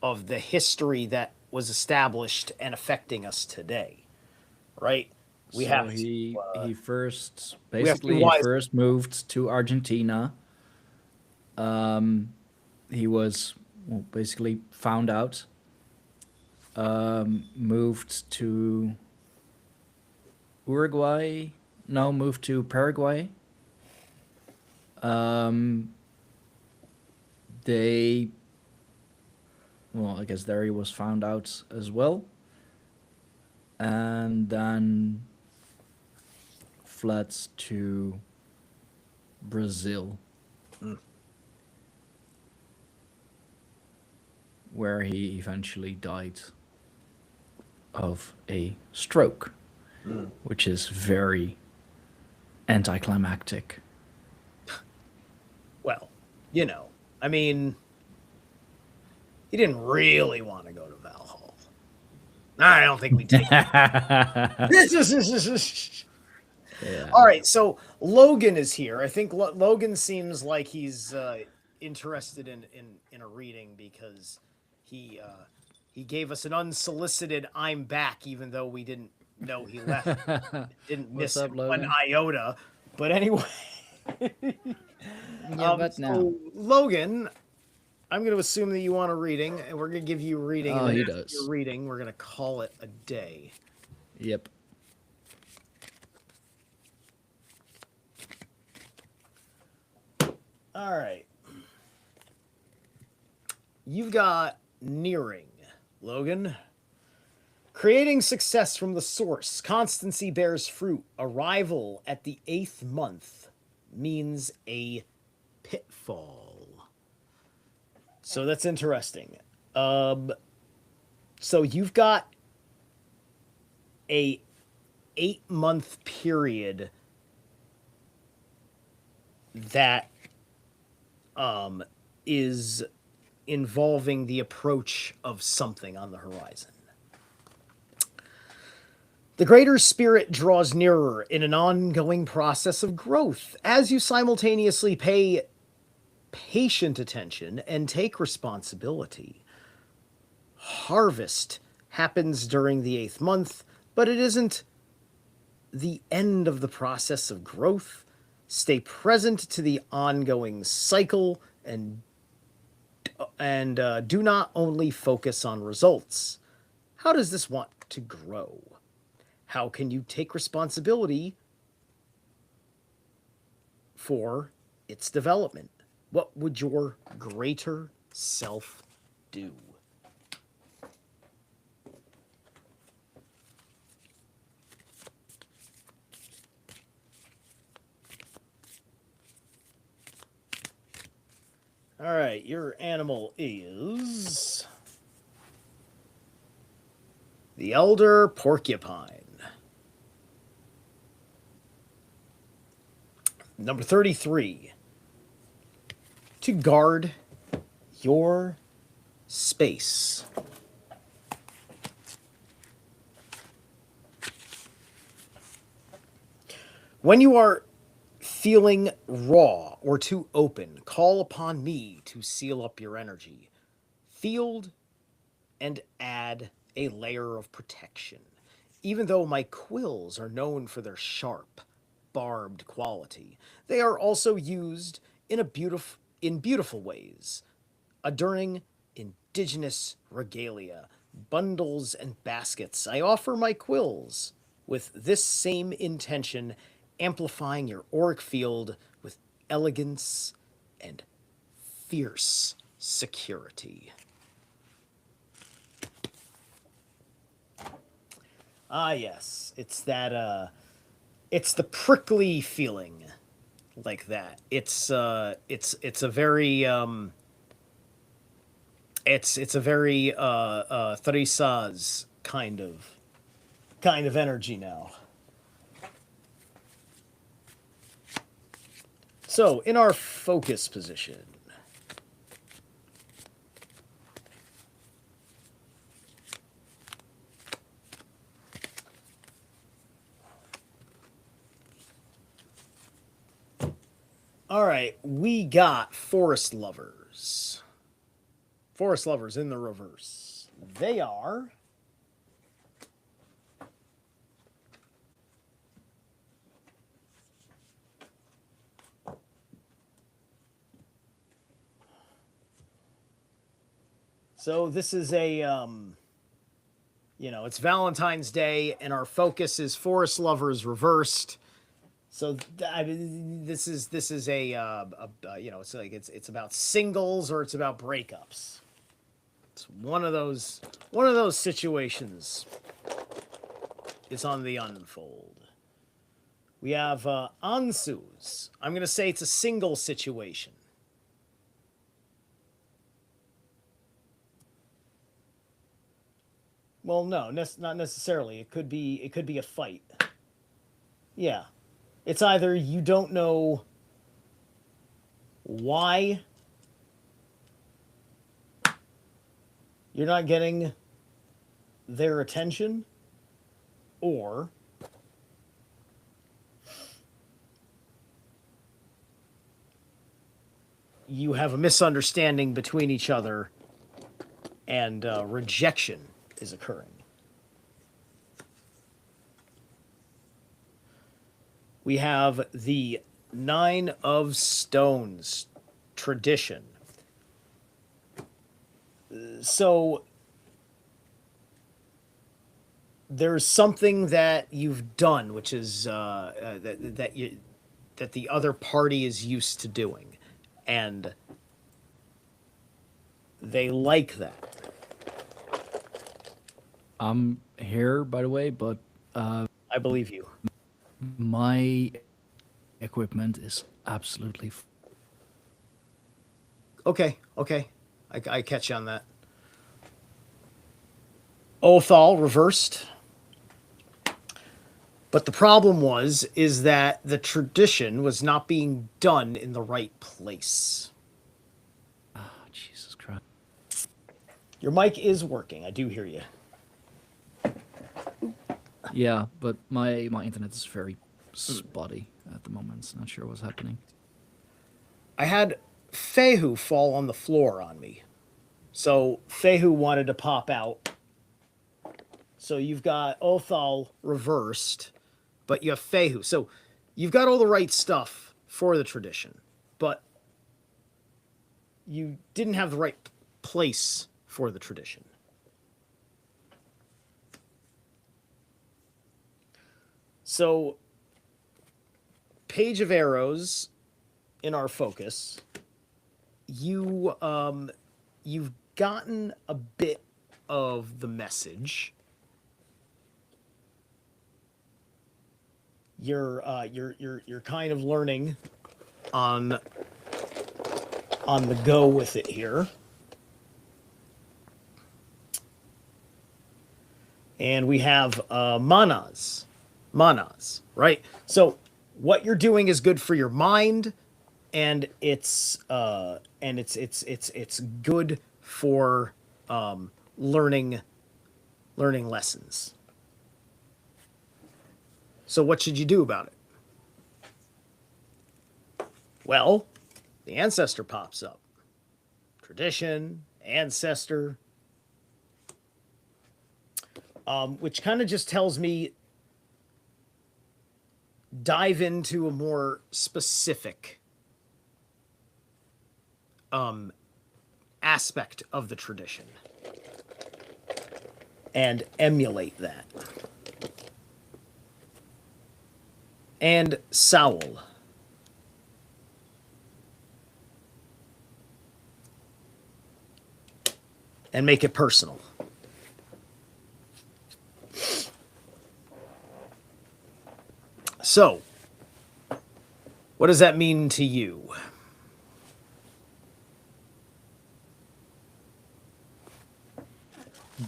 of the history that was established and affecting us today, right? He first moved to Argentina. He was basically found out. Moved to Uruguay. No, moved to Paraguay. I guess there he was found out as well. And then fled to Brazil, where he eventually died of a stroke, which is very anticlimactic. Well, I mean, he didn't really want to go to Valhalla. I don't think we take it. Yeah. All right, so Logan is here. I think Logan seems like he's interested in a reading, because he gave us an unsolicited "I'm back," even though we didn't know he left. Didn't miss up, him Logan? one iota. But anyway, But now. so Logan, I'm going to assume that you want a reading, and we're going to give you a reading. Oh, and he after does. your reading, we're going to call it a day. Yep. All right. You've got nearing, Logan. Creating success from the source. Constancy bears fruit. Arrival at the 8th month means a pitfall. So that's interesting. So you've got a 8-month period that is involving the approach of something on the horizon. The greater spirit draws nearer in an ongoing process of growth as you simultaneously pay patient attention and take responsibility. Harvest happens during the 8th month, but it isn't the end of the process of growth. Stay present to the ongoing cycle and do not only focus on results. How does this want to grow? How can you take responsibility for its development? What would your greater self do? All right, your animal is the elder porcupine. Number 33. To guard your space. When you are feeling raw or too open, call upon me to seal up your energy. Field and add a layer of protection. Even though my quills are known for their sharp, barbed quality, they are also used in beautiful ways, adorning indigenous regalia, bundles and baskets. I offer my quills with this same intention, amplifying your auric field with elegance and fierce security. Ah, yes, it's that. It's the prickly feeling, like that. It's a very it's a very Tharisaz kind of energy now. So in our focus position, all right, we got forest lovers. Forest lovers in the reverse. They are so this is a it's Valentine's Day and our focus is forest lovers reversed. So this is it's about singles or it's about breakups. It's one of those situations is on the unfold. We have Ansu's. I'm gonna say it's a single situation. Well, no, not necessarily. It could be a fight. Yeah. It's either you don't know why you're not getting their attention, or you have a misunderstanding between each other and rejection is occurring. We have the Nine of Stones tradition. So there's something that you've done, which is that the other party is used to doing, and they like that. I'm here, by the way, but I believe you. my equipment is absolutely Okay. I catch you on that. Othal reversed. But the problem is that the tradition was not being done in the right place. Jesus Christ. Your mic is working. I do hear you. Yeah, but my internet is very spotty at the moment. Not sure what's happening. I had Fehu fall on the floor on me. So Fehu wanted to pop out. So you've got Othal reversed, but you have Fehu. So you've got all the right stuff for the tradition, but you didn't have the right place for the tradition. So, Page of Arrows in our focus, you've gotten a bit of the message. You're kind of learning on the go with it here. And we have manas, right? So what you're doing is good for your mind, and it's good for learning lessons. So what should you do about it? Well, the ancestor pops up. Tradition, ancestor, which kind of just tells me dive into a more specific aspect of the tradition and emulate that. And Sowl. And make it personal. So, what does that mean to you?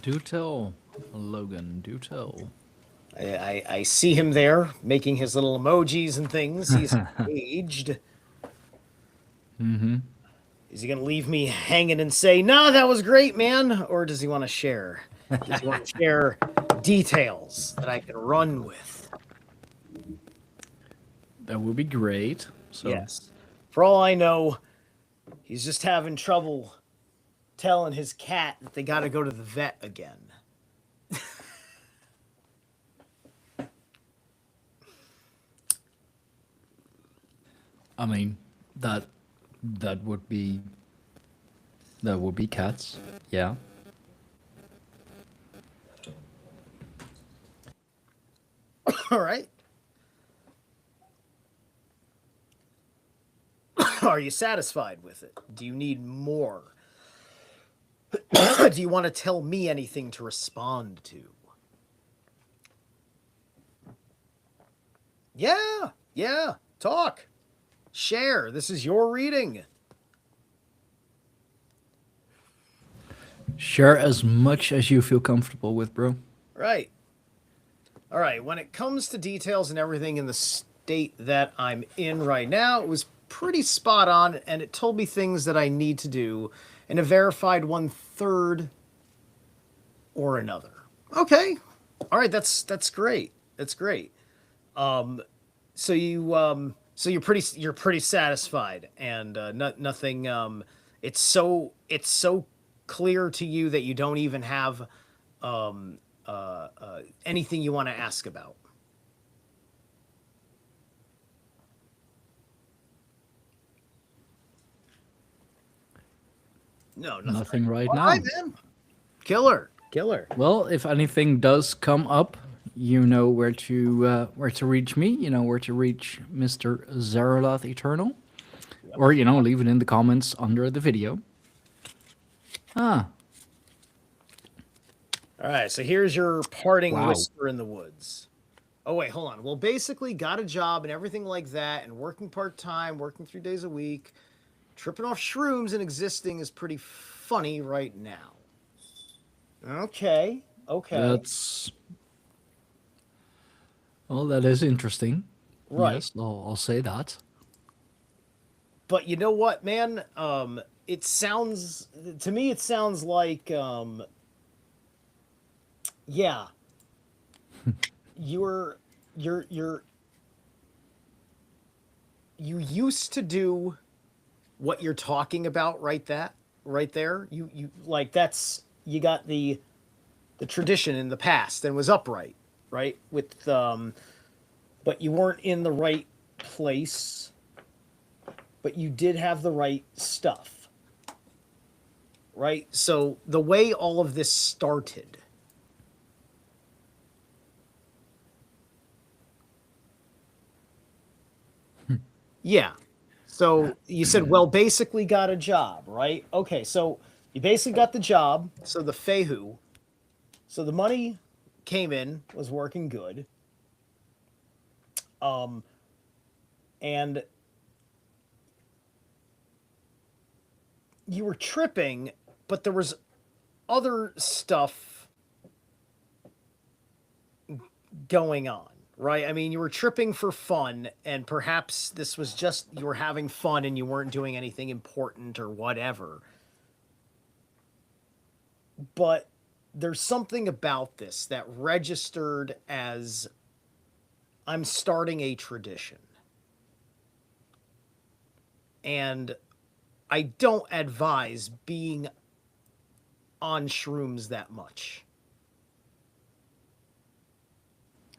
Do tell, Logan, do tell. I see him there making his little emojis and things. He's engaged. Mm-hmm. Is he going to leave me hanging and say, "No, that was great, man"? Or does he want to share? Does he want to share details that I can run with? That would be great. So. Yes. For all I know, he's just having trouble telling his cat that they got to go to the vet again. I mean, that would be cats. Yeah. All right. Are you satisfied with it? Do you need more? Do you want to tell me anything to respond to? Yeah. Talk. Share. This is your reading. Share as much as you feel comfortable with, bro. Right. All right. When it comes to details and everything in the state that I'm in right now, it was pretty spot on, and it told me things that I need to do, and it verified 1/3 or another. Okay. All right. That's great. That's great. So you're pretty satisfied, and nothing. It's so clear to you that you don't even have anything you want to ask about. No, Nothing right All now. right, man. Killer. Well, if anything does come up, you know where to reach me. You know where to reach Mr. Zerilath Eternal, or leave it in the comments under the video. All right, so here's your parting Wow. whisper in the woods. Oh, wait, hold on. Well, basically, got a job and everything like that, and working part-time, working 3 days a week, tripping off shrooms and existing is pretty funny right now. Okay. That's well, that is interesting. Right. Yes, I'll say that. But you know what, man? It sounds like yeah. You used to do what you're talking about right there. You like that's you got the tradition in the past and was upright, right? With but you weren't in the right place, but you did have the right stuff. Right? So the way all of this started Yeah. So you said, well, basically got a job, right? Okay, so you basically got the job. So the Fehu, so the money came in, was working good. Um, and you were tripping, but there was other stuff going on, right? I mean, you were tripping for fun, and perhaps this was just you were having fun and you weren't doing anything important or whatever. But there's something about this that registered as I'm starting a tradition. And I don't advise being on shrooms that much.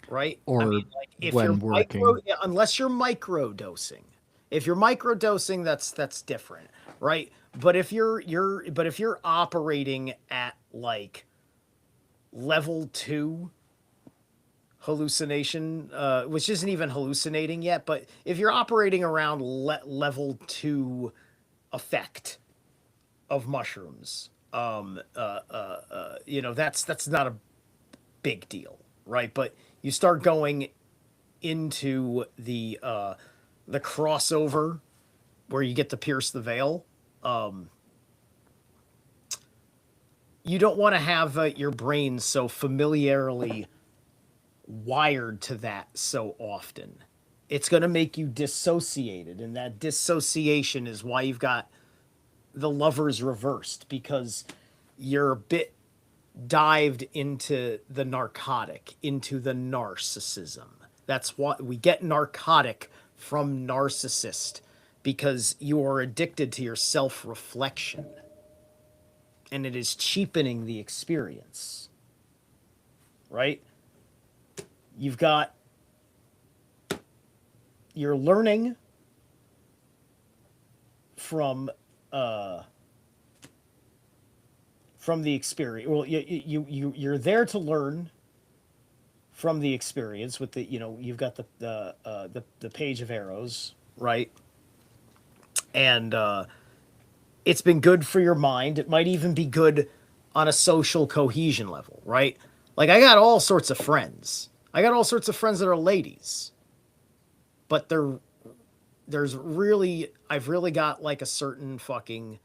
Right? I Or mean, like if you're when working. unless you're micro dosing. If you're micro dosing, that's different, right? But if you're operating at like level 2 hallucination, which isn't even hallucinating yet, but if you're operating around level 2 effect of mushrooms, that's not a big deal, right? But you start going into the crossover where you get to pierce the veil. Um, you don't want to have your brain so familiarly wired to that so often. It's going to make you dissociated, and that dissociation is why you've got the lovers reversed, because you're a bit dived into the narcotic, into the narcissism. That's what we get narcotic from narcissist, because you are addicted to your self reflection and it is cheapening the experience, right? You've got, you're learning from the experience. Well, you're there to learn from the experience with the, you've got the page of arrows, right? And it's been good for your mind. It might even be good on a social cohesion level, right? Like I got all sorts of friends. I got all sorts of friends that are ladies, but I've really got like a certain fucking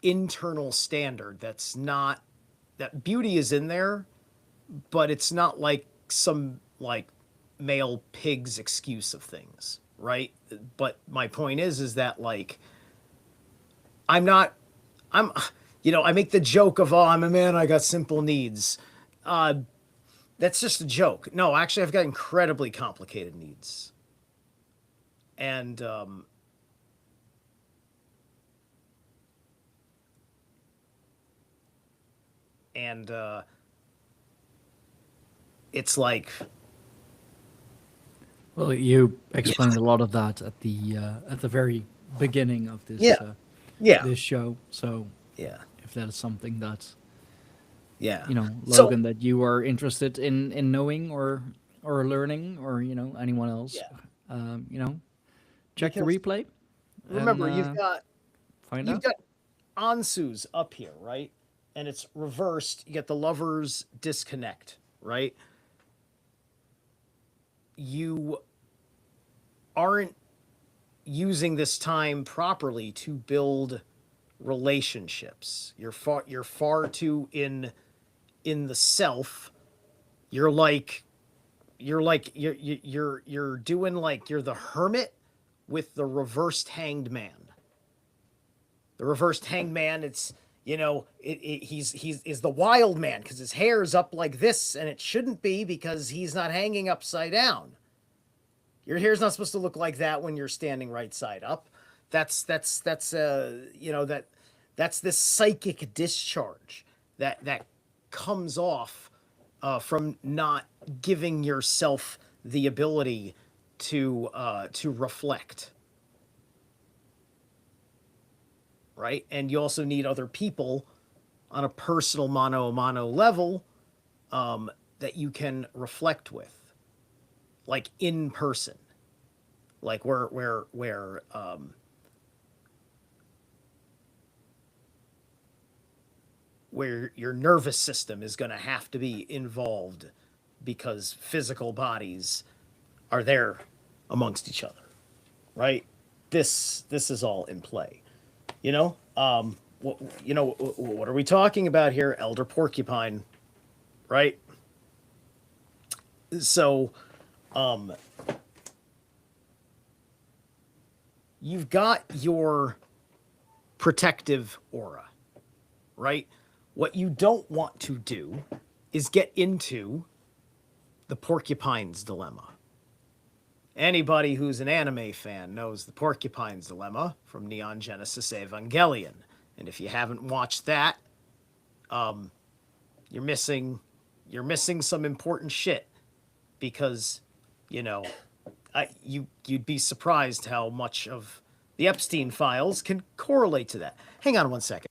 internal standard that's not, that beauty is in there, but it's not like some like male pig's excuse of things, right? But my point is that like I'm not, I'm, I make the joke of, oh, I'm a man, I got simple needs. Uh, that's just a joke. No, actually, I've got incredibly complicated needs. And, and, it's like, Well, you explained a lot of that at the very beginning of yeah, yeah, this show. So yeah, if that is something that, yeah. So, Logan, that you are interested in knowing or learning, or anyone else, yeah, um, you know, check the because replay and remember, find you've out. got Ansu's up here, right? And it's reversed. You get the lovers disconnect, right? You aren't using this time properly to build relationships. You're far too in the self. You're like you're doing like you're the hermit with the reversed hanged man. The reversed hanged man, it's he's is the wild man because his hair is up like this and it shouldn't be because he's not hanging upside down. Your hair's not supposed to look like that when you're standing right side up. That's this psychic discharge that comes off from not giving yourself the ability to reflect, right? And you also need other people on a personal mano a mano level that you can reflect with, like in person. like where your nervous system is going to have to be involved because physical bodies are there amongst each other, right? This is all in play, you know. What are we talking about here? Elder Porcupine, right? So, you've got your protective aura, right? What you don't want to do is get into the Porcupine's dilemma. Anybody who's an anime fan knows the Porcupine's dilemma from Neon Genesis Evangelion. And if you haven't watched that, you're missing some important shit because, you know, you'd be surprised how much of the Epstein files can correlate to that. Hang on one second.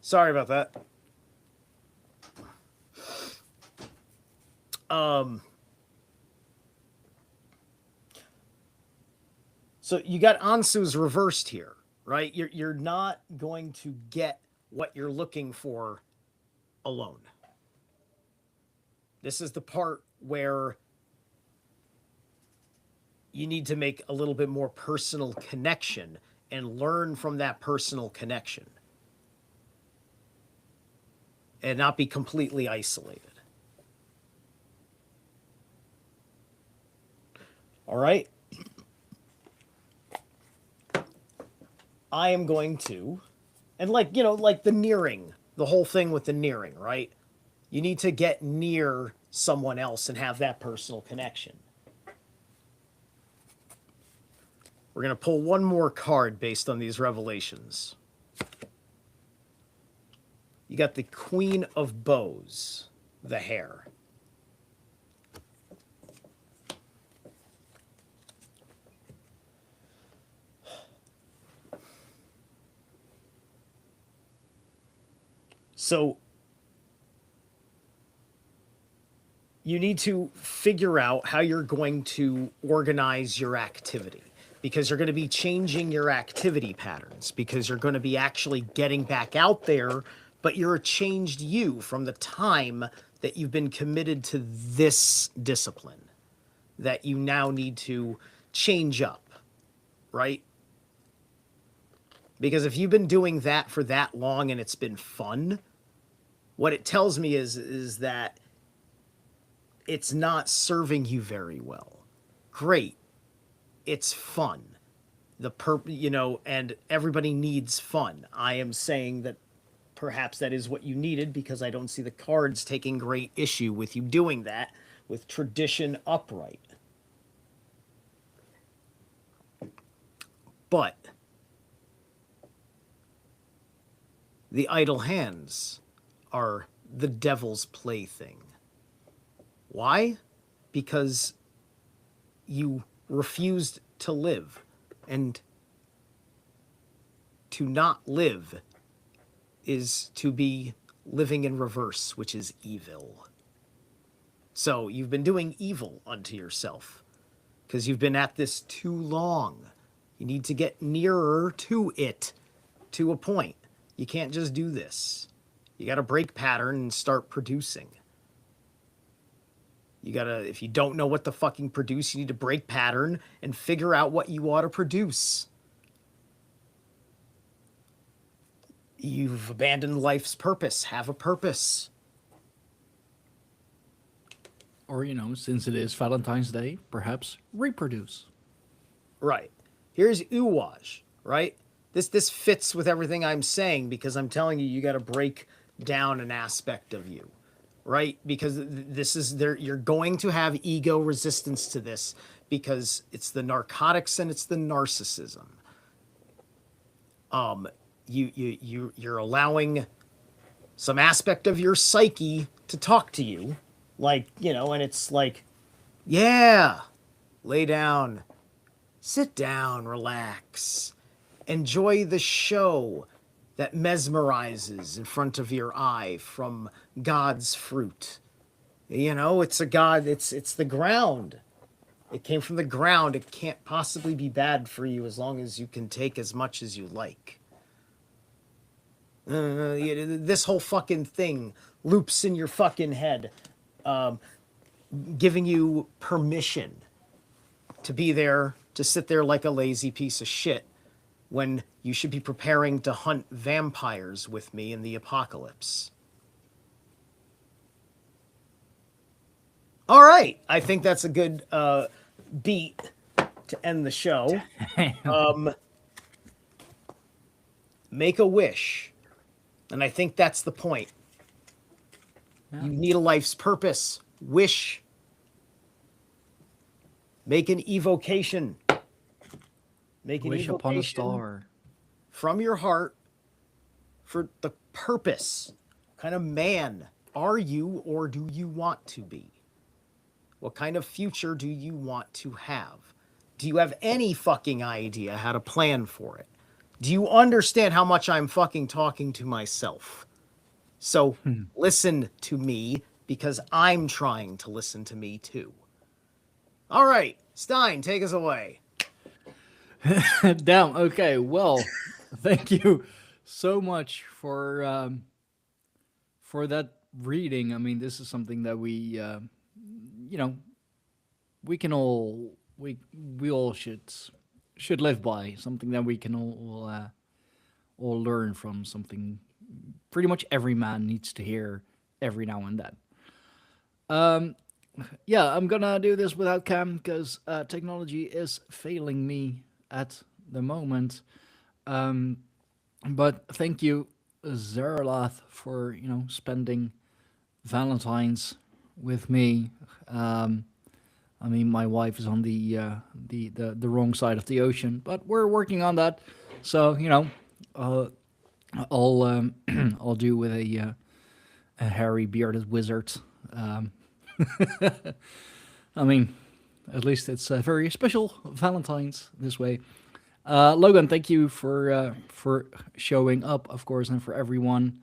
Sorry about that. So you got Ansu's reversed here, right? You're not going to get what you're looking for alone. This is the part where you need to make a little bit more personal connection and learn from that personal connection and not be completely isolated. All right? I am going to, and like the nearing, the whole thing with the nearing, right? You need to get near someone else and have that personal connection. We're going to pull one more card based on these revelations. You got the Queen of Bows, the Hare. So you need to figure out how you're going to organize your activity, because you're going to be changing your activity patterns, because you're going to be actually getting back out there, but you're a changed you from the time that you've been committed to this discipline that you now need to change up, right? Because if you've been doing that for that long and it's been fun, what it tells me is that it's not serving you very well. Great. It's fun. And everybody needs fun. I am saying that perhaps that is what you needed, because I don't see the cards taking great issue with you doing that with tradition upright. But the idle hands are the devil's plaything. Why? Because you refused to live, and to not live is to be living in reverse, which is evil. So you've been doing evil unto yourself because you've been at this too long. You need to get nearer to it, to a point. You can't just do this. You got to break pattern and start producing. You got to, if you don't know what to fucking produce, you need to break pattern and figure out what you ought to produce. You've abandoned life's purpose. Have a purpose. Or, since it is Valentine's Day, perhaps reproduce. Right. Here's Uwaj, right? This fits with everything I'm saying, because I'm telling you got to break down an aspect of you, right? Because this is there. You're going to have ego resistance to this, because it's the narcotics and it's the narcissism. You're allowing some aspect of your psyche to talk to you, like, and it's like, yeah, lay down, sit down, relax. Enjoy the show that mesmerizes in front of your eye from God's fruit. You know, it's a God, it's the ground. It came from the ground. It can't possibly be bad for you as long as you can take as much as you like. This whole fucking thing loops in your fucking head, giving you permission to be there, to sit there like a lazy piece of shit when you should be preparing to hunt vampires with me in the apocalypse. All right, I think that's a good beat to end the show. Make a wish. And I think that's the point. Yeah. You need a life's purpose. Wish. Make an evocation. Make an wish evocation upon a star from your heart for the purpose. What kind of man are you, or do you want to be? What kind of future do you want to have? Do you have any fucking idea how to plan for it? Do you understand how much I'm fucking talking to myself? So listen to me, because I'm trying to listen to me too. All right, Stein, take us away. Damn. Okay. Well, thank you so much for that reading. I mean, this is something that we we can all we all should live by. Something that we can all learn from. Something pretty much every man needs to hear every now and then. Yeah, I'm gonna do this without Cam because technology is failing me at the moment. But thank you, Zerilath, for spending Valentine's with me. I mean, my wife is on the wrong side of the ocean, but we're working on that. So I'll I'll do with a hairy bearded wizard. I mean, at least it's a very special Valentine's this way. Logan, thank you for showing up, of course, and for everyone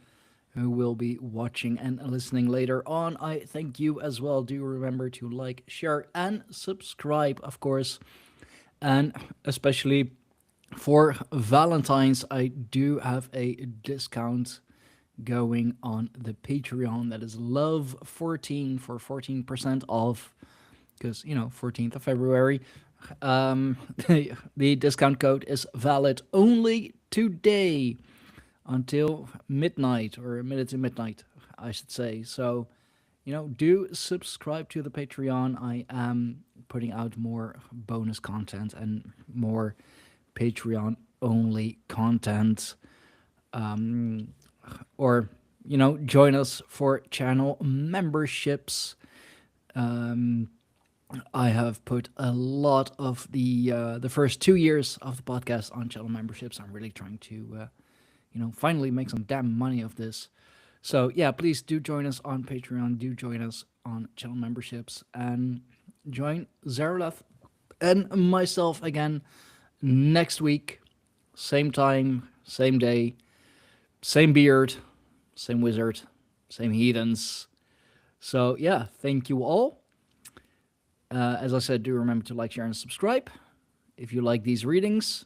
who will be watching and listening later on. I thank you as well. Do remember to like, share, and subscribe, of course. And especially for Valentine's, I do have a discount going on the Patreon. That is Love14 for 14% off. Because, 14th of February. The discount code is valid only today until midnight, or a minute to midnight, I should say. So, do subscribe to the Patreon. I am putting out more bonus content and more Patreon-only content. Or, join us for channel memberships. I have put a lot of the first 2 years of the podcast on channel memberships. I'm really trying to, finally make some damn money of this. So yeah, please do join us on Patreon. Do join us on channel memberships and join Zerilath and myself again next week. Same time, same day, same beard, same wizard, same heathens. So yeah, thank you all. As I said, do remember to like, share, and subscribe. If you like these readings,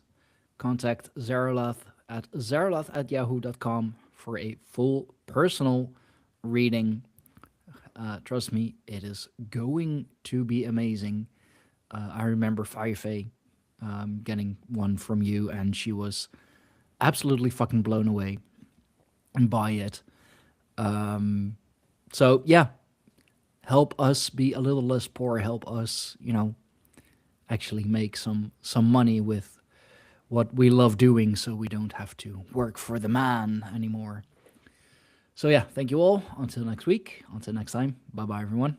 contact Zerilath at zerilath@yahoo.com for a full personal reading. Trust me, it is going to be amazing. I remember Firefey getting one from you, and she was absolutely fucking blown away by it. So, yeah. Help us be a little less poor. Help us, actually make some money with what we love doing, so we don't have to work for the man anymore. So yeah, thank you all. Until next week. Until next time. Bye-bye, everyone.